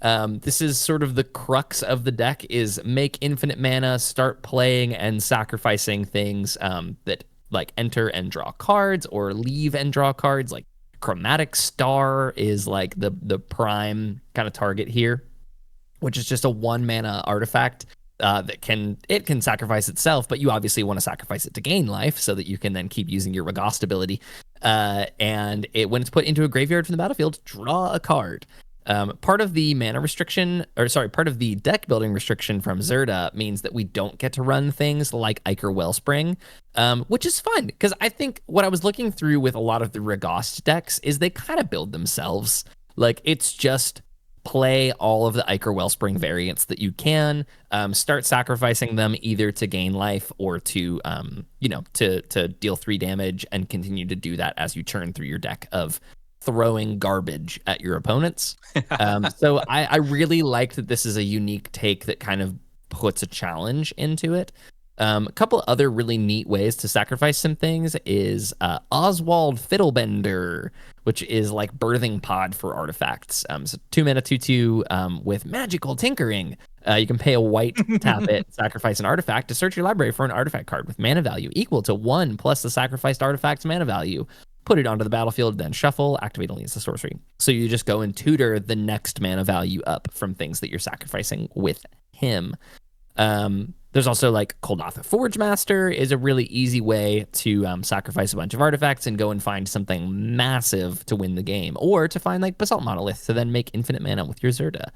This is sort of the crux of the deck, is make infinite mana, start playing and sacrificing things that like enter and draw cards or leave and draw cards. Like Chromatic Star is like the prime kind of target here, which is just a 1 mana artifact that can sacrifice itself, but you obviously want to sacrifice it to gain life so that you can then keep using your Ragost ability. And when it's put into a graveyard from the battlefield, draw a card. Part of the mana restriction, part of the deck building restriction from Zerda means that we don't get to run things like Ichor Wellspring, which is fun, because I think what I was looking through with a lot of the Ragost decks is they kind of build themselves. Like, it's just play all of the Ichor Wellspring variants that you can, start sacrificing them either to gain life or to, to deal 3 damage, and continue to do that as you churn through your deck of throwing garbage at your opponents. So I really liked that this is a unique take that kind of puts a challenge into it. A couple other really neat ways to sacrifice some things is Oswald Fiddlebender, which is like birthing pod for artifacts. So 2 mana 2/2 with magical tinkering. You can pay a white, tap it, sacrifice an artifact to search your library for an artifact card with mana value equal to 1 plus the sacrificed artifact's mana value. Put it onto the battlefield, then shuffle, activate only as a sorcery. So you just go and tutor the next mana value up from things that you're sacrificing with him. There's also like Koldatha Forge Master is a really easy way to sacrifice a bunch of artifacts and go and find something massive to win the game, or to find like Basalt Monolith to then make infinite mana with your Zerda.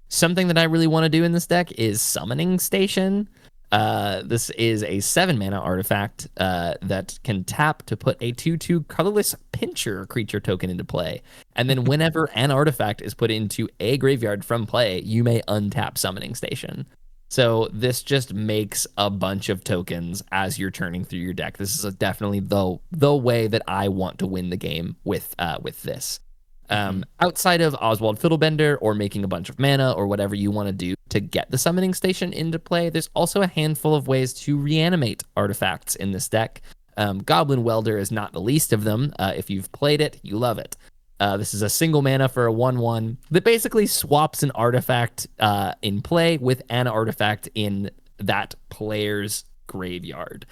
Something that I really want to do in this deck is Summoning Station. This is a 7 mana artifact that can tap to put a 2/2 colorless Pincher creature token into play. And then whenever an artifact is put into a graveyard from play, you may untap Summoning Station. So this just makes a bunch of tokens as you're turning through your deck. This is definitely the way that I want to win the game with this. Outside of Oswald Fiddlebender or making a bunch of mana or whatever you want to do to get the Summoning Station into play, there's also a handful of ways to reanimate artifacts in this deck. Goblin Welder is not the least of them. If you've played it, you love it. This is a single mana for a 1/1 that basically swaps an artifact in play with an artifact in that player's graveyard,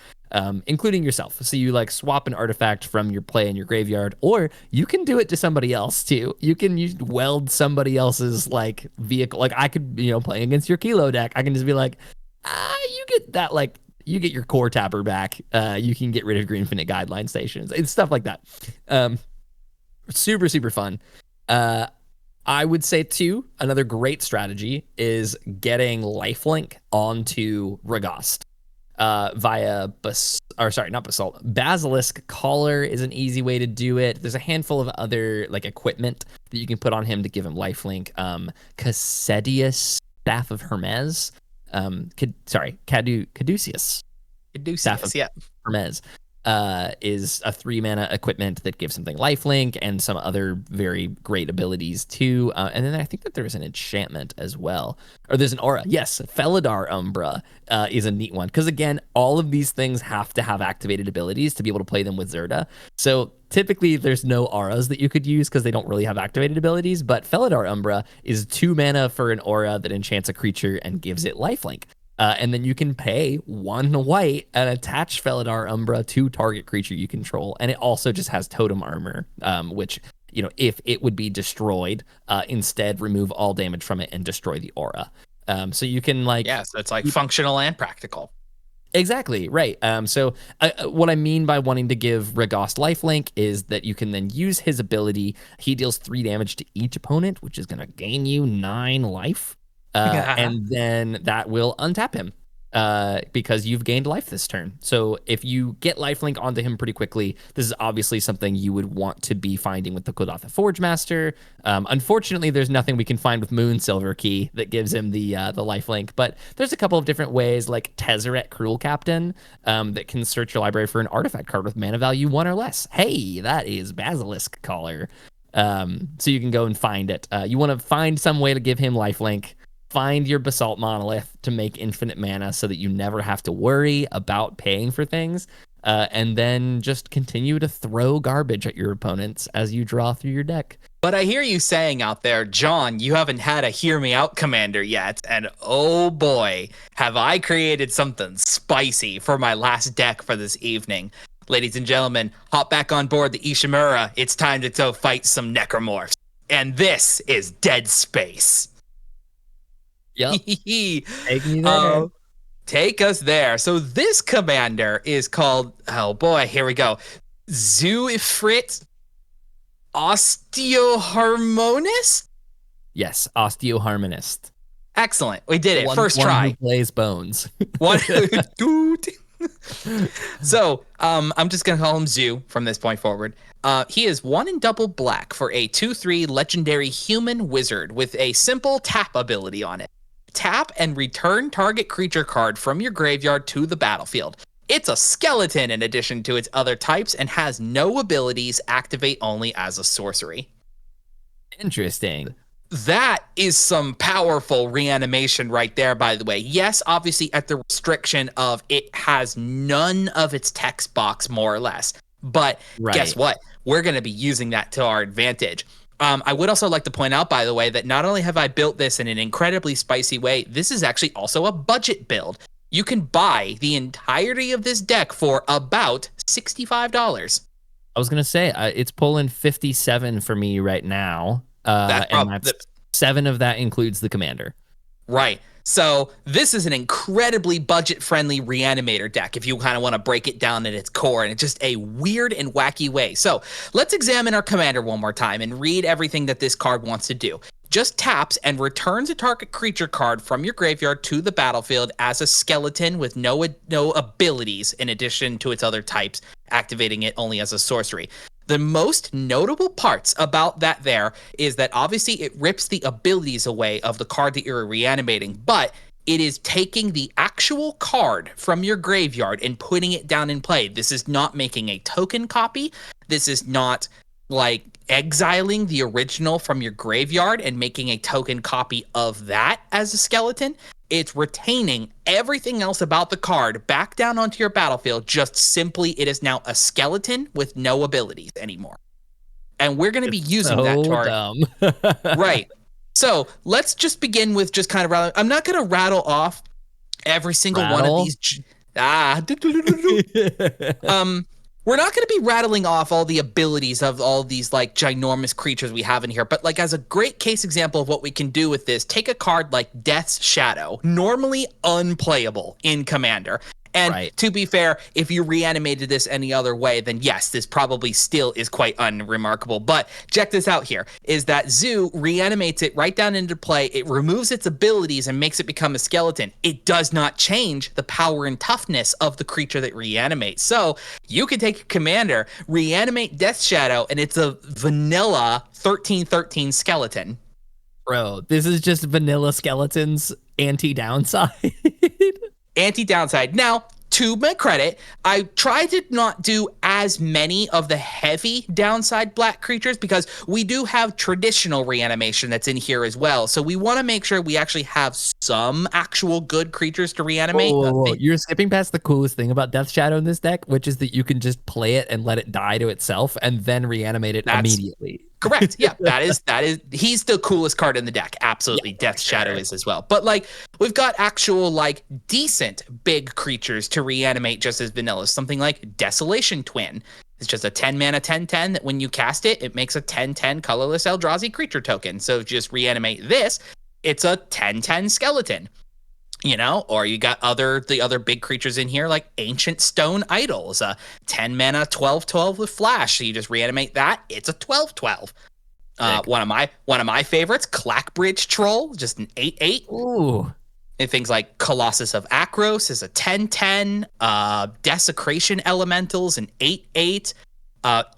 including yourself. So you like swap an artifact from your play in your graveyard, or you can do it to somebody else too. You can weld somebody else's like vehicle. Like I could, playing against your Kilo deck, I can just be like, you get that, like you get your core tapper back. You can get rid of your infinite guideline stations. It's stuff like that. Super, super fun. I would say too, another great strategy is getting lifelink onto Ragost. Via Basilisk Collar is an easy way to do it. There's a handful of other like equipment that you can put on him to give him lifelink. Caduceus Staff of Hermes. Caduceus. Staff of Hermes. is a 3-mana equipment that gives something lifelink and some other very great abilities too. And then I think that there's an enchantment as well. Or there's an aura. Yes, Felidar Umbra is a neat one. Because again, all of these things have to have activated abilities to be able to play them with Zirda. So typically there's no auras that you could use because they don't really have activated abilities. But Felidar Umbra is 2 mana for an aura that enchants a creature and gives it lifelink. And then you can pay 1 white and attach Felidar Umbra to target creature you control. And it also just has totem armor, which, you know, if it would be destroyed, instead remove all damage from it and destroy the aura. So you can like... Yeah, so it's like functional and practical. Exactly, right. So what I mean by wanting to give Ragost lifelink is that you can then use his ability. He deals 3 damage to each opponent, which is going to gain you 9 life. And then that will untap him because you've gained life this turn. So if you get lifelink onto him pretty quickly, this is obviously something you would want to be finding with the Kudatha Forge Master. Unfortunately, there's nothing we can find with Moon Silver Key that gives him the lifelink, but there's a couple of different ways, like Tezzeret Cruel Captain, that can search your library for an artifact card with mana value 1 or less. Hey, that is Basilisk Collar. So you can go and find it. You want to find some way to give him lifelink. Find your Basalt Monolith to make infinite mana so that you never have to worry about paying for things. And then just continue to throw garbage at your opponents as you draw through your deck. But I hear you saying out there, John, you haven't had a Hear Me Out commander yet. And oh boy, have I created something spicy for my last deck for this evening. Ladies and gentlemen, hop back on board the Ishimura. It's time to go fight some necromorphs. And this is Dead Space. Yep. Take me there. Take us there. So this commander is called, oh boy, here we go. Xu-Ifrit Osteoharmonist? Yes, Osteoharmonist. Excellent. We did it. First try. One who plays bones. One dude. So I'm just going to call him Xu from this point forward. He is 1 and double black for a 2/3 legendary human wizard with a simple tap ability on it. Tap and return target creature card from your graveyard to the battlefield. It's a skeleton in addition to its other types and has no abilities, activate only as a sorcery. Interesting. That is some powerful reanimation right there, by the way. Yes, obviously at the restriction of it has none of its text box, more or less. But Guess what? We're going to be using that to our advantage. I would also like to point out, by the way, that not only have I built this in an incredibly spicy way, this is actually also a budget build. You can buy the entirety of this deck for about $65. I was going to say, it's pulling 57 for me right now. And 7 of that includes the commander. Right. So this is an incredibly budget-friendly reanimator deck if you kind of want to break it down at its core in just a weird and wacky way. So let's examine our commander one more time and read everything that this card wants to do. Just taps and returns a target creature card from your graveyard to the battlefield as a skeleton with no abilities in addition to its other types, activating it only as a sorcery. The most notable parts about that there is that obviously it rips the abilities away of the card that you're reanimating, but it is taking the actual card from your graveyard and putting it down in play. This is not making a token copy. This is not like exiling the original from your graveyard and making a token copy of that as a skeleton. It's retaining everything else about the card back down onto your battlefield. Just simply, it is now a skeleton with no abilities anymore. And we're going to be using that to our... dumb. Right. So let's just begin with just kind of... I'm not going to rattle off every single one of these... We're not going to be rattling off all the abilities of all these like ginormous creatures we have in here, but like as a great case example of what we can do with this, take a card like Death's Shadow, normally unplayable in Commander. And to be fair, if you reanimated this any other way, then yes, this probably still is quite unremarkable. But check this out here, is that Xu reanimates it right down into play. It removes its abilities and makes it become a skeleton. It does not change the power and toughness of the creature that reanimates. So you can take a commander, reanimate Death Shadow, and it's a vanilla 13/13 skeleton. Bro, this is just vanilla skeletons anti-downside. Anti-downside. Now, to my credit, I tried to not do as many of the heavy downside black creatures because we do have traditional reanimation that's in here as well. So we want to make sure we actually have some actual good creatures to reanimate. Whoa. You're skipping past the coolest thing about Death Shadow in this deck, which is that you can just play it and let it die to itself and then reanimate it immediately. Correct. Yeah, that is he's the coolest card in the deck. Absolutely. Yeah, Death Shadow is as well. But like we've got actual like decent big creatures to reanimate just as vanilla. Something like Desolation Twin. It's just a 10 mana 10/10 that when you cast it, it makes a 10/10 colorless Eldrazi creature token. So just reanimate this, it's a 10/10 skeleton. You know, or you got the other big creatures in here like Ancient Stone Idols, 10 mana 12/12 with flash. So you just reanimate that, it's a 12/12. One of my favorites, Clackbridge Troll, just an 8/8. Ooh. And things like Colossus of Akros is a 10/10. Desecration Elementals, an 8/8.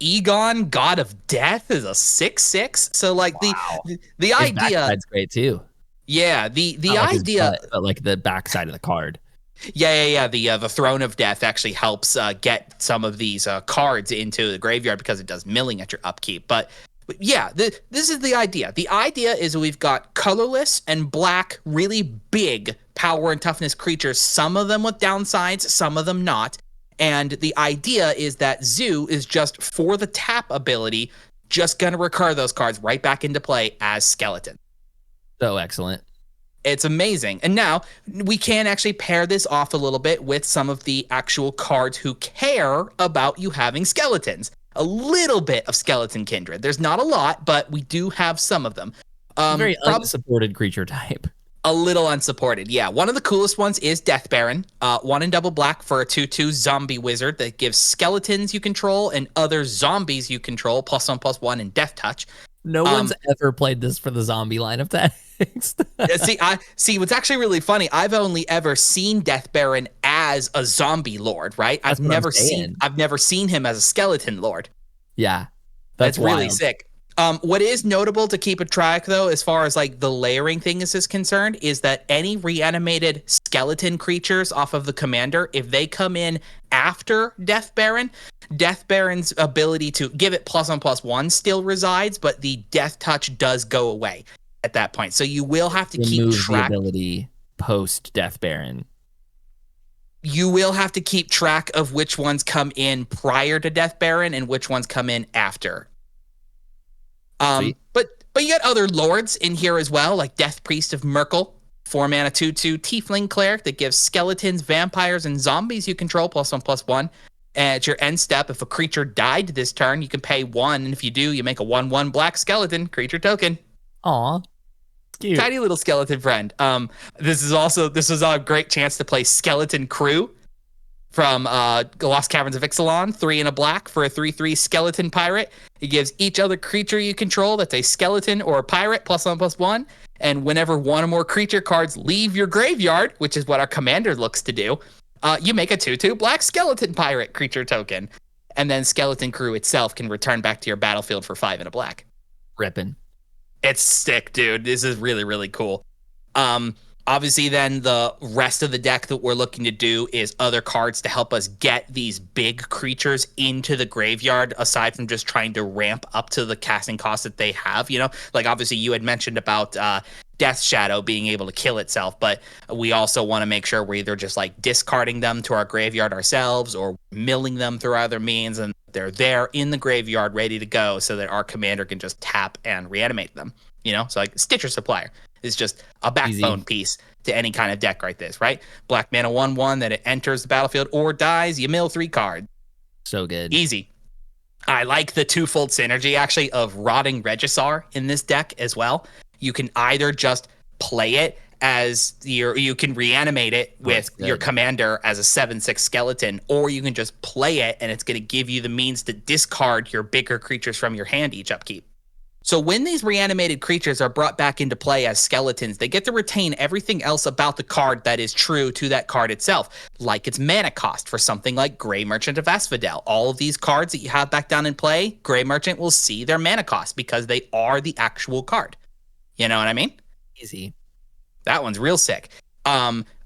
Egon, God of Death, is a 6/6. So like the idea. That's great too. Yeah, the idea, but like the backside of the card. Yeah. The Throne of Death actually helps get some of these cards into the graveyard because it does milling at your upkeep. But yeah, this is the idea. The idea is we've got colorless and black, really big power and toughness creatures. Some of them with downsides, some of them not. And the idea is that Xu is just for the tap ability, just gonna recur those cards right back into play as skeleton. So excellent. It's amazing. And now we can actually pair this off a little bit with some of the actual cards who care about you having skeletons. A little bit of skeleton kindred. There's not a lot, but we do have some of them. Very unsupported creature type. A little unsupported, yeah. One of the coolest ones is Death Baron. 1 in double black for a 2/2 zombie wizard that gives skeletons you control and other zombies you control +1/+1 and Death Touch. No one's ever played this for the zombie line of text. see, what's actually really funny, I've only ever seen Death Baron as a zombie lord, right? I've never seen him as a skeleton lord. Yeah. That's really sick. What is notable to keep a track, though, as far as like the layering thing is concerned, is that any reanimated skeleton creatures off of the commander, if they come in after Death Baron's ability to give it +1/+1 still resides, but the Death Touch does go away at that point. So you will have to keep track. The ability post Death Baron. You will have to keep track of which ones come in prior to Death Baron and which ones come in after. But you got other lords in here as well, like Death Priest of Merkel, 4 mana 2/2 Tiefling Cleric that gives skeletons, vampires, and zombies you control +1/+1. At your end step, if a creature died this turn, you can pay 1, and if you do, you make a 1/1 black skeleton creature token. Aw, cute. Tiny little skeleton friend. This is a great chance to play Skeleton Crew from Lost Caverns of Ixalan, 3 and a black for a 3/3 skeleton pirate. It gives each other creature you control that's a skeleton or a pirate +1/+1. And whenever one or more creature cards leave your graveyard, which is what our commander looks to do, you make a 2/2 black skeleton pirate creature token. And then Skeleton Crew itself can return back to your battlefield for 5 and a black. Rippin'. It's sick, dude. This is really, really cool. Obviously, then the rest of the deck that we're looking to do is other cards to help us get these big creatures into the graveyard, aside from just trying to ramp up to the casting cost that they have. You know, like obviously you had mentioned about Death Shadow being able to kill itself, but we also want to make sure we're either just like discarding them to our graveyard ourselves or milling them through other means, and they're there in the graveyard ready to go so that our commander can just tap and reanimate them. You know, so like Stitcher Supplier is just a backbone piece to any kind of deck like this, right? Black mana 1/1 that it enters the battlefield or dies, you mill 3 cards. So good. Easy. I like the twofold synergy actually of Rotting Regisar in this deck as well. You can either just play it as you can reanimate it with your commander as a 7/6 skeleton, or you can just play it and it's going to give you the means to discard your bigger creatures from your hand each upkeep. So when these reanimated creatures are brought back into play as skeletons, they get to retain everything else about the card that is true to that card itself, like its mana cost for something like Grey Merchant of Asphodel. All of these cards that you have back down in play, Grey Merchant will see their mana cost because they are the actual card. You know what I mean? Easy. That one's real sick.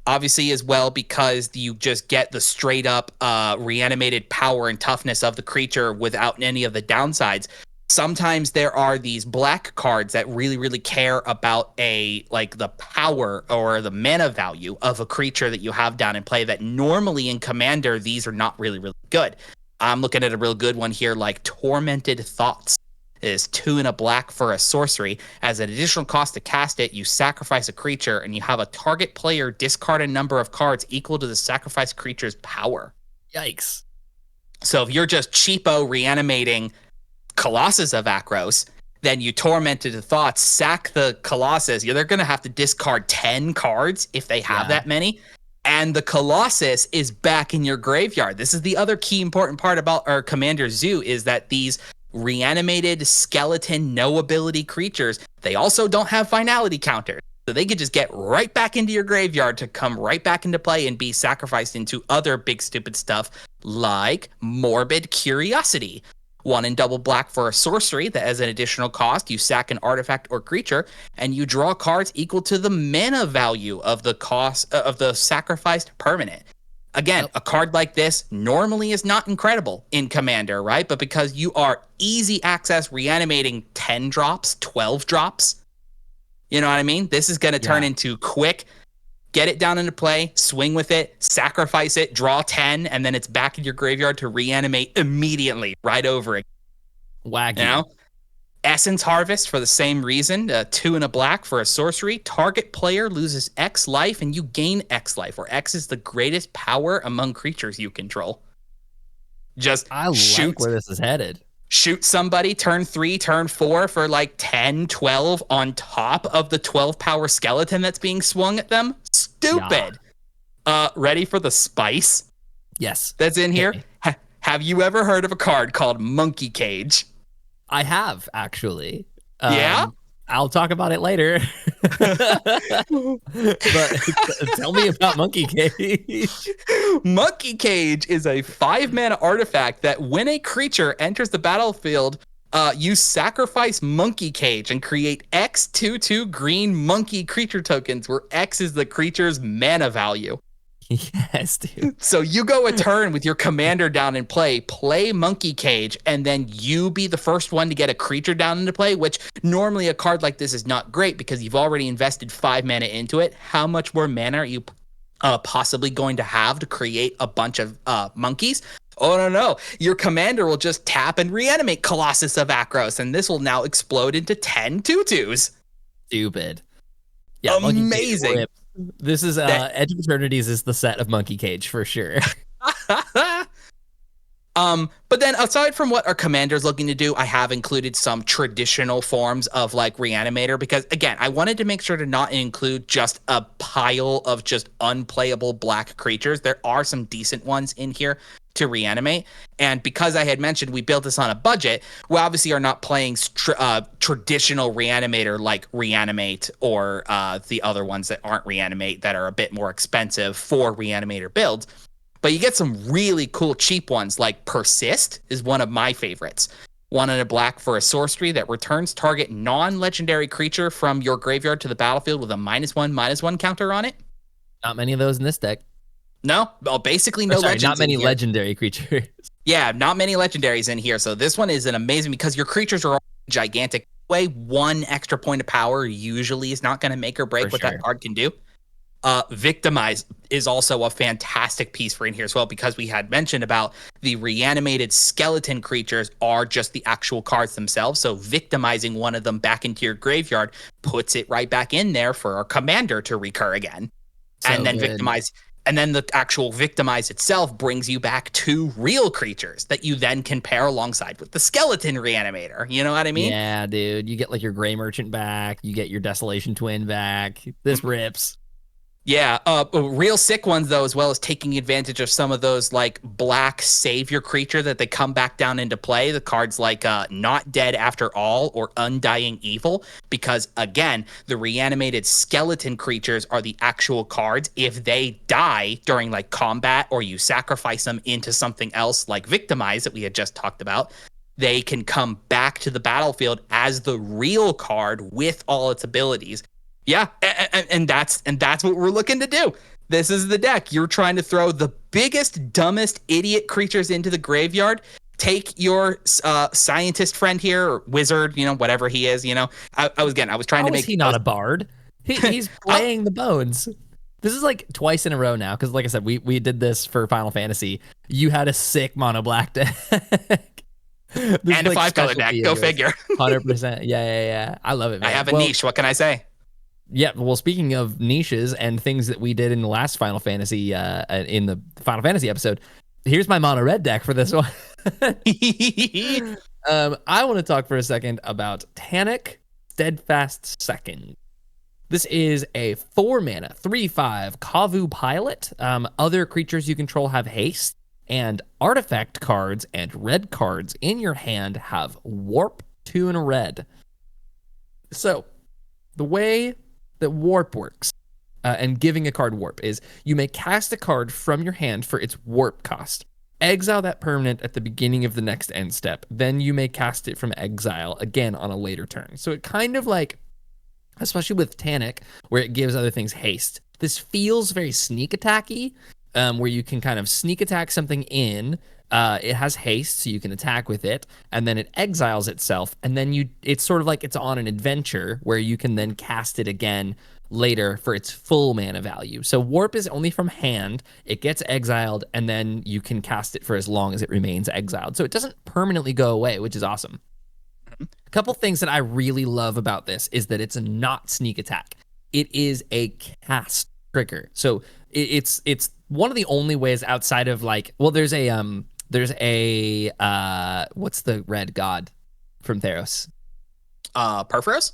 Obviously, as well, because you just get the straight up reanimated power and toughness of the creature without any of the downsides. Sometimes there are these black cards that really, really care about the power or the mana value of a creature that you have down in play that normally in Commander, these are not really, really good. I'm looking at a real good one here, like Tormented Thoughts. It is 2 and a black for a sorcery. As an additional cost to cast it, you sacrifice a creature and you have a target player discard a number of cards equal to the sacrificed creature's power. Yikes. So if you're just cheapo reanimating Colossus of Akros, then you Tormented Thoughts, sack the Colossus. They're going to have to discard 10 cards if they have that many. And the Colossus is back in your graveyard. This is the other key important part about our Commander Zoo is that these reanimated skeleton no ability creatures, they also don't have finality counters. So they could just get right back into your graveyard to come right back into play and be sacrificed into other big stupid stuff like Morbid Curiosity. 1 and double black for a sorcery that as an additional cost, you sack an artifact or creature and you draw cards equal to the mana value of the cost of the sacrificed permanent. Again, a card like this normally is not incredible in Commander, right? But because you are easy access reanimating 10 drops, 12 drops, you know what I mean? This is going to turn into quick, get it down into play, swing with it, sacrifice it, draw 10, and then it's back in your graveyard to reanimate immediately right over it. Wacky. You know? Essence Harvest for the same reason, 2 and a black for a sorcery. Target player loses X life and you gain X life, where X is the greatest power among creatures you control. I like where this is headed. Shoot somebody turn 3, turn 4 for like 10, 12 on top of the 12 power skeleton that's being swung at them. Stupid. Yeah. Ready for the spice? Yes. That's in here? Have you ever heard of a card called Monkey Cage? I have, actually. Yeah? I'll talk about it later. But tell me about Monkey Cage. Monkey Cage is a 5-mana artifact that when a creature enters the battlefield, you sacrifice Monkey Cage and create X/2/2 green monkey creature tokens, where X is the creature's mana value. Yes, dude. So you go a turn with your commander down in play Monkey Cage, and then you be the first one to get a creature down into play, which normally a card like this is not great because you've already invested 5 mana into it. How much more mana are you possibly going to have to create a bunch of monkeys? Oh, no. Your commander will just tap and reanimate Colossus of Akros, and this will now explode into 10 2/2s. Stupid. Yeah, amazing. This is Edge of Eternities is the set of Monkey Cage for sure. But then aside from what our commander's looking to do, I have included some traditional forms of like Reanimator because again, I wanted to make sure to not include just a pile of just unplayable black creatures. There are some decent ones in here to reanimate. And because I had mentioned we built this on a budget, we obviously are not playing traditional Reanimator like Reanimate or the other ones that aren't Reanimate that are a bit more expensive for Reanimator builds. But you get some really cool cheap ones like Persist is one of my favorites. 1 and a black for a sorcery that returns target non-legendary creature from your graveyard to the battlefield with a -1/-1 counter on it. Not many of those in this deck. No, well, basically no legends. Not many legendary creatures. Yeah, not many legendaries in here. So this one is an amazing because your creatures are all gigantic. Way 1 extra point of power usually is not going to make or break what that card can do. Victimize is also a fantastic piece for in here as well because we had mentioned about the reanimated skeleton creatures are just the actual cards themselves. So victimizing one of them back into your graveyard puts it right back in there for our commander to recur again. So and then good. Victimize. And then the actual Victimize itself brings you back 2 real creatures that you then can pair alongside with the skeleton Reanimator. You know what I mean? Yeah, dude. You get like your Gray Merchant back. You get your Desolation Twin back. This rips. Yeah, real sick ones, though, as well as taking advantage of some of those, like, black savior creature that they come back down into play. The cards like Not Dead After All or Undying Evil, because, again, the reanimated skeleton creatures are the actual cards. If they die during, like, combat or you sacrifice them into something else like Victimize that we had just talked about, they can come back to the battlefield as the real card with all its abilities. Yeah, and that's what we're looking to do. This is the deck. You're trying to throw the biggest, dumbest, idiot creatures into the graveyard. Take your scientist friend here, or wizard, whatever he is. I was trying to make. How is he not a bard? He's playing the bones. This is like twice in a row now, because like I said, we did this for Final Fantasy. You had a sick mono black deck. And a 5-color deck. Go figure. 100%. Yeah. I love it, man. I have a niche. What can I say? Yeah, well, speaking of niches and things that we did in the last Final Fantasy, in the Final Fantasy episode, here's my mono red deck for this one. I want to talk for a second about Tannuk, Steadfast Second. This is a 4-mana, 3/5 Kavu pilot. Other creatures you control have haste, and artifact cards and red cards in your hand have warp 2 and a red. So, the way that warp works, and giving a card warp, is you may cast a card from your hand for its warp cost. Exile that permanent at the beginning of the next end step. Then you may cast it from exile again on a later turn. So it kind of like, especially with Tannuk, where it gives other things haste, this feels very sneak attacky, where you can kind of sneak attack something in. It has haste, so you can attack with it, and then it exiles itself, and then it's sort of like it's on an adventure where you can then cast it again later for its full mana value. So warp is only from hand, it gets exiled, and then you can cast it for as long as it remains exiled. So it doesn't permanently go away, which is awesome. A couple things that I really love about this is that it's not sneak attack. It is a cast trigger. So it's one of the only ways outside of like, well, there's a what's the red god from Theros? Perforos?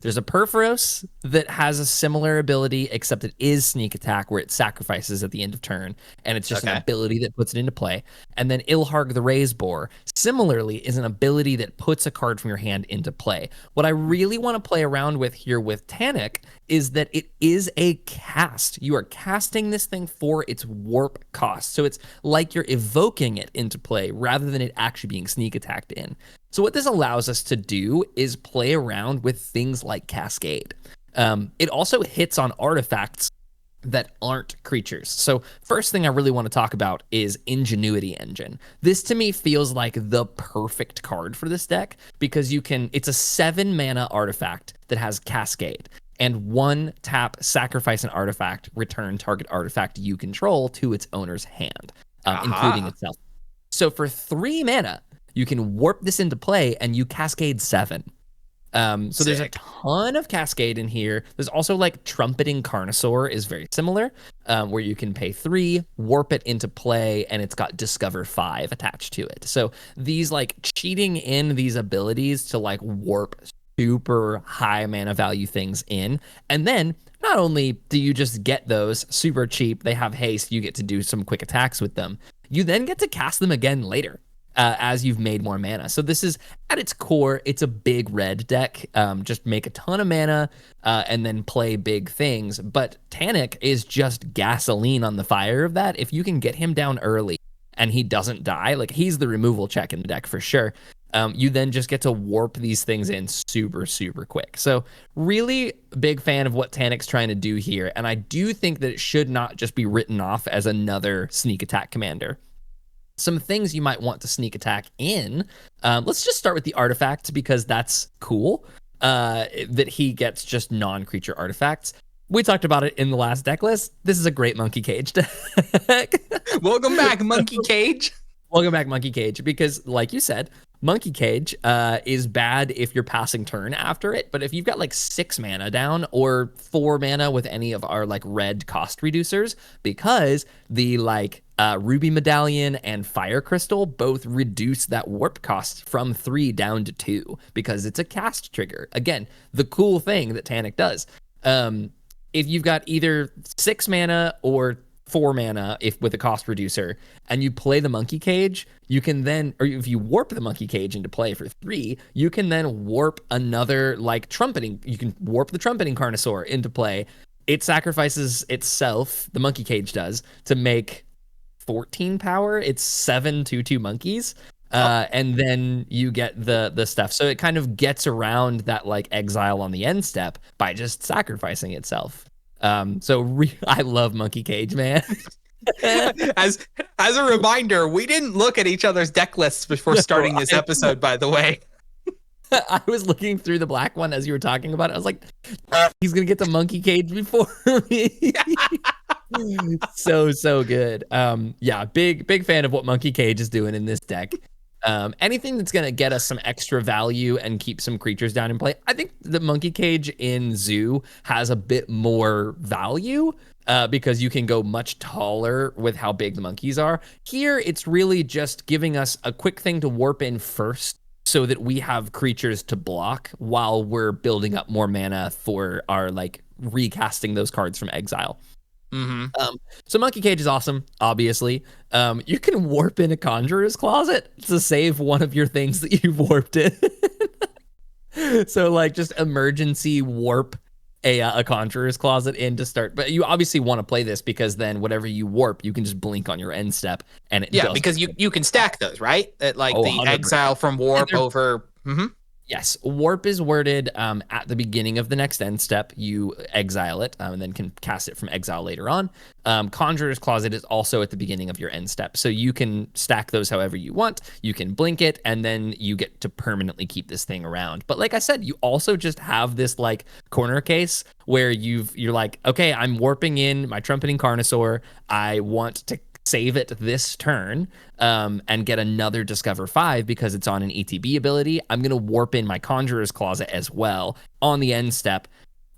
There's a Perforos that has a similar ability, except it is sneak attack, where it sacrifices at the end of turn, and it's just an ability that puts it into play. And then Ilharg the Raiseboar, similarly, is an ability that puts a card from your hand into play. What I really want to play around with here with Tannuk is that it is a cast. You are casting this thing for its warp cost. So it's like you're evoking it into play rather than it actually being sneak attacked in. So what this allows us to do is play around with things like Cascade. It also hits on artifacts that aren't creatures. So first thing I really want to talk about is Ingenuity Engine. This to me feels like the perfect card for this deck because it's a 7-mana artifact that has Cascade. And 1 tap, sacrifice an artifact, return target artifact you control to its owner's hand, including itself. So for 3 mana, you can warp this into play and you Cascade 7. So there's a ton of Cascade in here. There's also like Trumpeting Carnosaur is very similar, where you can pay 3, warp it into play, and it's got Discover 5 attached to it. So these like cheating in these abilities to like warp super high mana value things in. And then not only do you just get those super cheap, they have haste, you get to do some quick attacks with them. You then get to cast them again later. As you've made more mana. So this is, at its core, it's a big red deck. Just make a ton of mana and then play big things. But Tannuk is just gasoline on the fire of that. If you can get him down early and he doesn't die, like he's the removal check in the deck for sure. You then just get to warp these things in super, super quick. So really big fan of what Tannuk's trying to do here. And I do think that it should not just be written off as another sneak attack commander. Some things you might want to sneak attack in. Let's just start with the artifacts because that's cool. That he gets just non-creature artifacts. We talked about it in the last deck list. This is a great Monkey Cage deck. Welcome back, Monkey Cage. Welcome back, Monkey Cage, because like you said, Monkey Cage is bad if you're passing turn after it, but if you've got like 6 mana down or 4 mana with any of our like red cost reducers, because the like Ruby Medallion and Fire Crystal both reduce that warp cost from 3 down to 2 because it's a cast trigger. Again, the cool thing that Tannuk does. If you've got either 6 mana or 4 mana if with a cost reducer and you play the Monkey Cage, you can then, or if you warp the Monkey Cage into play for 3, you can then warp another like trumpeting, you can warp the Trumpeting Carnosaur into play. It sacrifices itself, the Monkey Cage does, to make 14 power. It's 7/2/2 monkeys. And then you get the stuff. So it kind of gets around that like exile on the end step by just sacrificing itself. I love Monkey Cage, man. As a reminder, we didn't look at each other's deck lists before starting this episode, by the way. I was looking through the black one as you were talking about it. I was like, he's gonna get the Monkey Cage before me. So good. Yeah, big fan of what Monkey Cage is doing in this deck. Anything that's gonna get us some extra value and keep some creatures down in play. I think the Monkey Cage in Zoo has a bit more value. Because you can go much taller with how big the monkeys are. Here, it's really just giving us a quick thing to warp in first so that we have creatures to block while we're building up more mana for our, like, recasting those cards from exile. So Monkey Cage is awesome, obviously. You can warp in a Conjurer's Closet to save one of your things that you've warped in. So, like, just emergency warp a Conjurer's Closet in to start, but you obviously want to play this because then whatever you warp, you can just blink on your end step, and it because you can stack those, right? The 100%. exile from warp over. Yes, warp is worded at the beginning of the next end step. You exile it and then can cast it from exile later on. Conjurer's Closet is also at the beginning of your end step. So you can stack those however you want. You can blink it, and then you get to permanently keep this thing around. But like I said, you also just have this like corner case where you're like, okay, I'm warping in my Trumpeting Carnosaur. I want to save it this turn and get another Discover 5 because it's on an ETB ability. I'm going to warp in my Conjurer's Closet as well on the end step,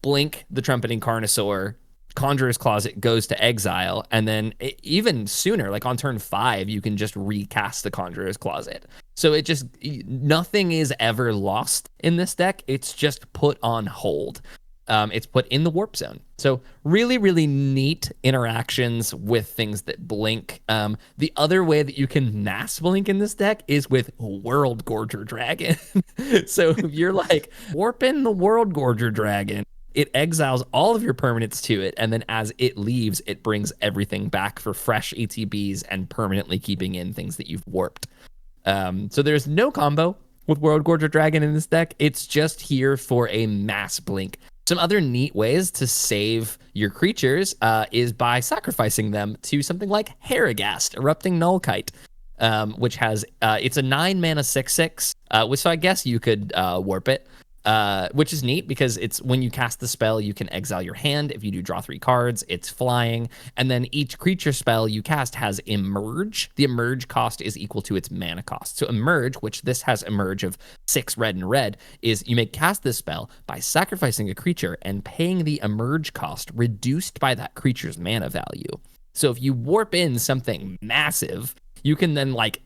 blink the Trumpeting Carnosaur, Conjurer's Closet goes to exile, and then even sooner, like on turn 5, you can just recast the Conjurer's Closet. So it just, nothing is ever lost in this deck. It's just put on hold. It's put in the warp zone. So really, really neat interactions with things that blink. The other way that you can mass blink in this deck is with World Gorger Dragon. So if you're like, warp in the World Gorger Dragon, it exiles all of your permanents to it, and then as it leaves, it brings everything back for fresh ETBs and permanently keeping in things that you've warped. So there's no combo with World Gorger Dragon in this deck. It's just here for a mass blink. Some other neat ways to save your creatures is by sacrificing them to something like Ragost, Erupting Nullkite, which has, it's a 9 mana 6/6, so I guess you could warp it, which is neat because it's when you cast the spell, you can exile your hand. If you do draw 3 cards, it's flying. And then each creature spell you cast has Emerge. The Emerge cost is equal to its mana cost. So Emerge, which this has Emerge of 6 red and red, is you may cast this spell by sacrificing a creature and paying the Emerge cost reduced by that creature's mana value. So if you warp in something massive, you can then like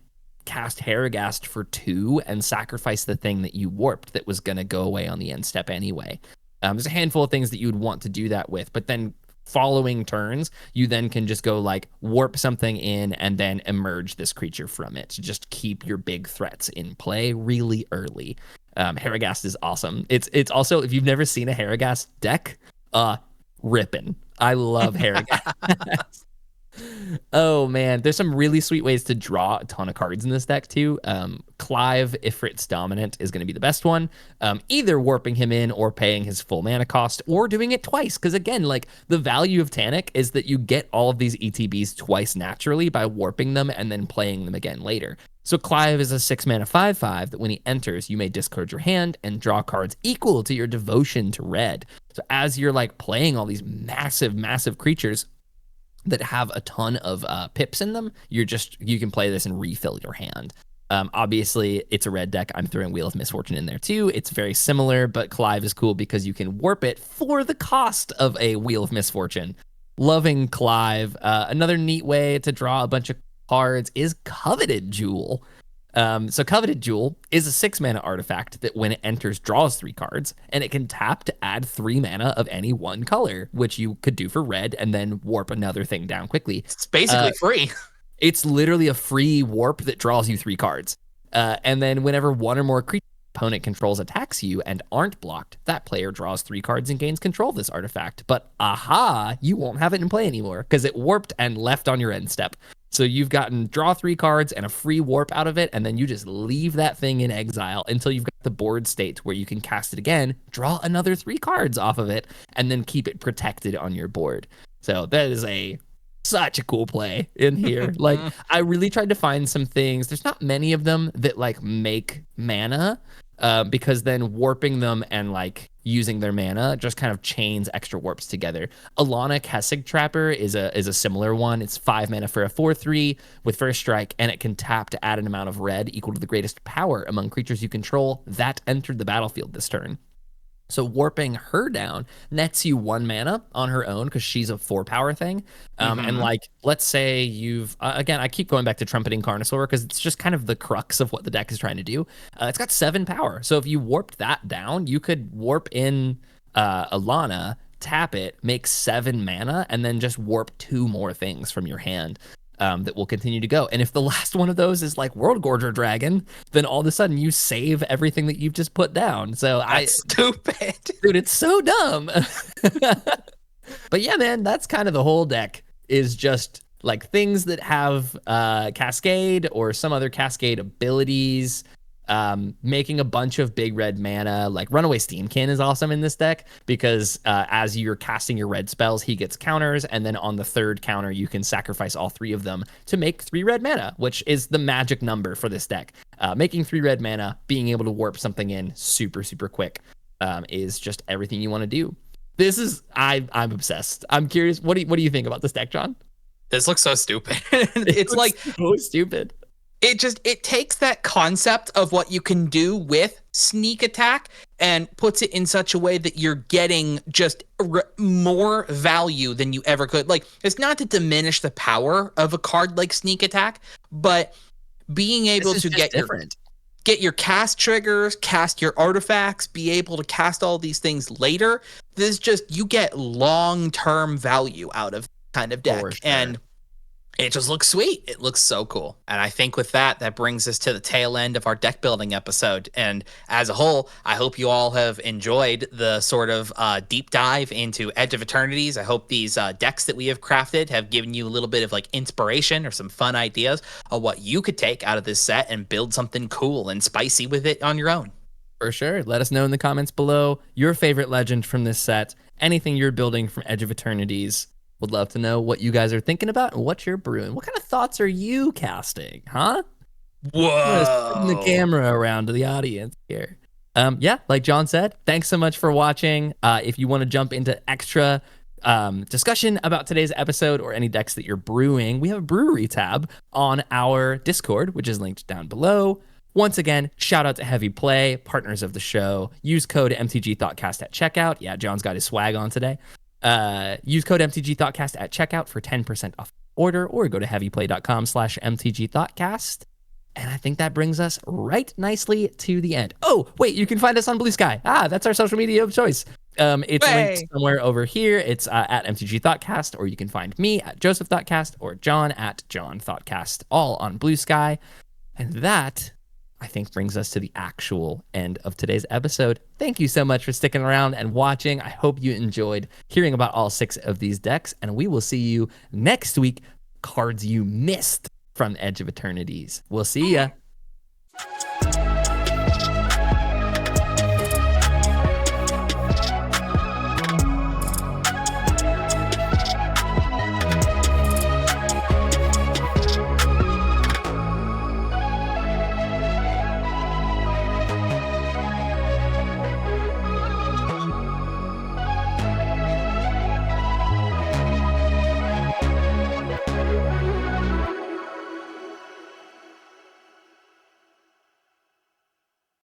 cast Ragost for 2 and sacrifice the thing that you warped that was going to go away on the end step anyway. There's a handful of things that you would want to do that with, but then following turns, you then can just go like warp something in and then emerge this creature from it to just keep your big threats in play really early. Ragost is awesome. It's also, if you've never seen a Ragost deck, rippin'. I love Ragost. Oh man, there's some really sweet ways to draw a ton of cards in this deck too. Clive, Ifrit's Dominant, is going to be the best one. Either warping him in or paying his full mana cost or doing it twice. Because again, like the value of Tannuk is that you get all of these ETBs twice naturally by warping them and then playing them again later. So Clive is a 6 mana 5/5 that when he enters, you may discard your hand and draw cards equal to your devotion to red. So as you're like playing all these massive creatures that have a ton of pips in them, you can play this and refill your hand. Obviously, it's a red deck. I'm throwing Wheel of Misfortune in there too. It's very similar, but Clive is cool because you can warp it for the cost of a Wheel of Misfortune. Loving Clive. Another neat way to draw a bunch of cards is Coveted Jewel. So Coveted Jewel is a 6 mana artifact that when it enters draws 3 cards, and it can tap to add 3 mana of any one color, which you could do for red and then warp another thing down quickly. It's basically free. It's literally a free warp that draws you 3 cards. And then whenever one or more creatures opponent controls attacks you and aren't blocked, that player draws 3 cards and gains control of this artifact. But aha, you won't have it in play anymore because it warped and left on your end step. So you've gotten draw 3 cards and a free warp out of it, and then you just leave that thing in exile until you've got the board state where you can cast it again, draw another 3 cards off of it, and then keep it protected on your board. So that is such a cool play in here. Like, I really tried to find some things. There's not many of them that like make mana, because then warping them and like using their mana just kind of chains extra warps together. Alana Kessig Trapper is a similar one. It's 5 mana for a 4/3 with first strike, and it can tap to add an amount of red equal to the greatest power among creatures you control that entered the battlefield this turn. So warping her down nets you 1 mana on her own because she's a 4 power thing. And like, let's say you've, again, I keep going back to Trumpeting Carnosaur because it's just kind of the crux of what the deck is trying to do. It's got 7 power. So if you warped that down, you could warp in Alana, tap it, make 7 mana, and then just warp 2 more things from your hand. That will continue to go. And if the last one of those is like World Gorger Dragon, then all of a sudden you save everything that you've just put down. So That's stupid. Dude, it's so dumb. But yeah, man, that's kind of the whole deck, is just like things that have Cascade or some other Cascade abilities, making a bunch of big red mana. Like Runaway Steamkin is awesome in this deck because as you're casting your red spells, he gets counters, and then on the 3rd counter you can sacrifice all 3 of them to make 3 red mana, which is the magic number for this deck. Making 3 red mana, being able to warp something in super quick, is just everything you want to do. This is I'm obsessed. I'm curious, what do you think about this deck, John? This looks so stupid. It's like so stupid. It takes that concept of what you can do with sneak attack and puts it in such a way that you're getting just more value than you ever could. Like, it's not to diminish the power of a card like sneak attack, but being able to get your cast triggers, cast your artifacts, be able to cast all these things later. This is just, you get long-term value out of kind of deck. Sure. And it just looks sweet. It looks so cool. And I think with that brings us to the tail end of our deck building episode. And as a whole, I hope you all have enjoyed the sort of deep dive into Edge of Eternities. I hope these decks that we have crafted have given you a little bit of like inspiration or some fun ideas of what you could take out of this set and build something cool and spicy with it on your own. For sure. Let us know in the comments below your favorite legend from this set, anything you're building from Edge of Eternities. Would love to know what you guys are thinking about and what you're brewing. What kind of thoughts are you casting, huh? Whoa. Putting the camera around to the audience here. Yeah, like John said, thanks so much for watching. If you want to jump into extra discussion about today's episode or any decks that you're brewing, we have a brewery tab on our Discord, which is linked down below. Once again, shout out to Heavy Play, partners of the show. Use code MTG Thoughtcast at checkout. Yeah, John's got his swag on today. Use code MTG Thoughtcast at checkout for 10% off order, or go to heavyplay.com/MTG Thoughtcast. And I think that brings us right nicely to the end. Oh, wait, you can find us on Blue Sky. That's our social media of choice. It's linked somewhere over here. It's at MTG Thoughtcast, or you can find me at Joseph Thoughtcast or John at John Thoughtcast, all on Blue Sky. And that, I think, brings us to the actual end of today's episode. Thank you so much for sticking around and watching. I hope you enjoyed hearing about all 6 of these decks, and we will see you next week. Cards you missed from Edge of Eternities. We'll see ya.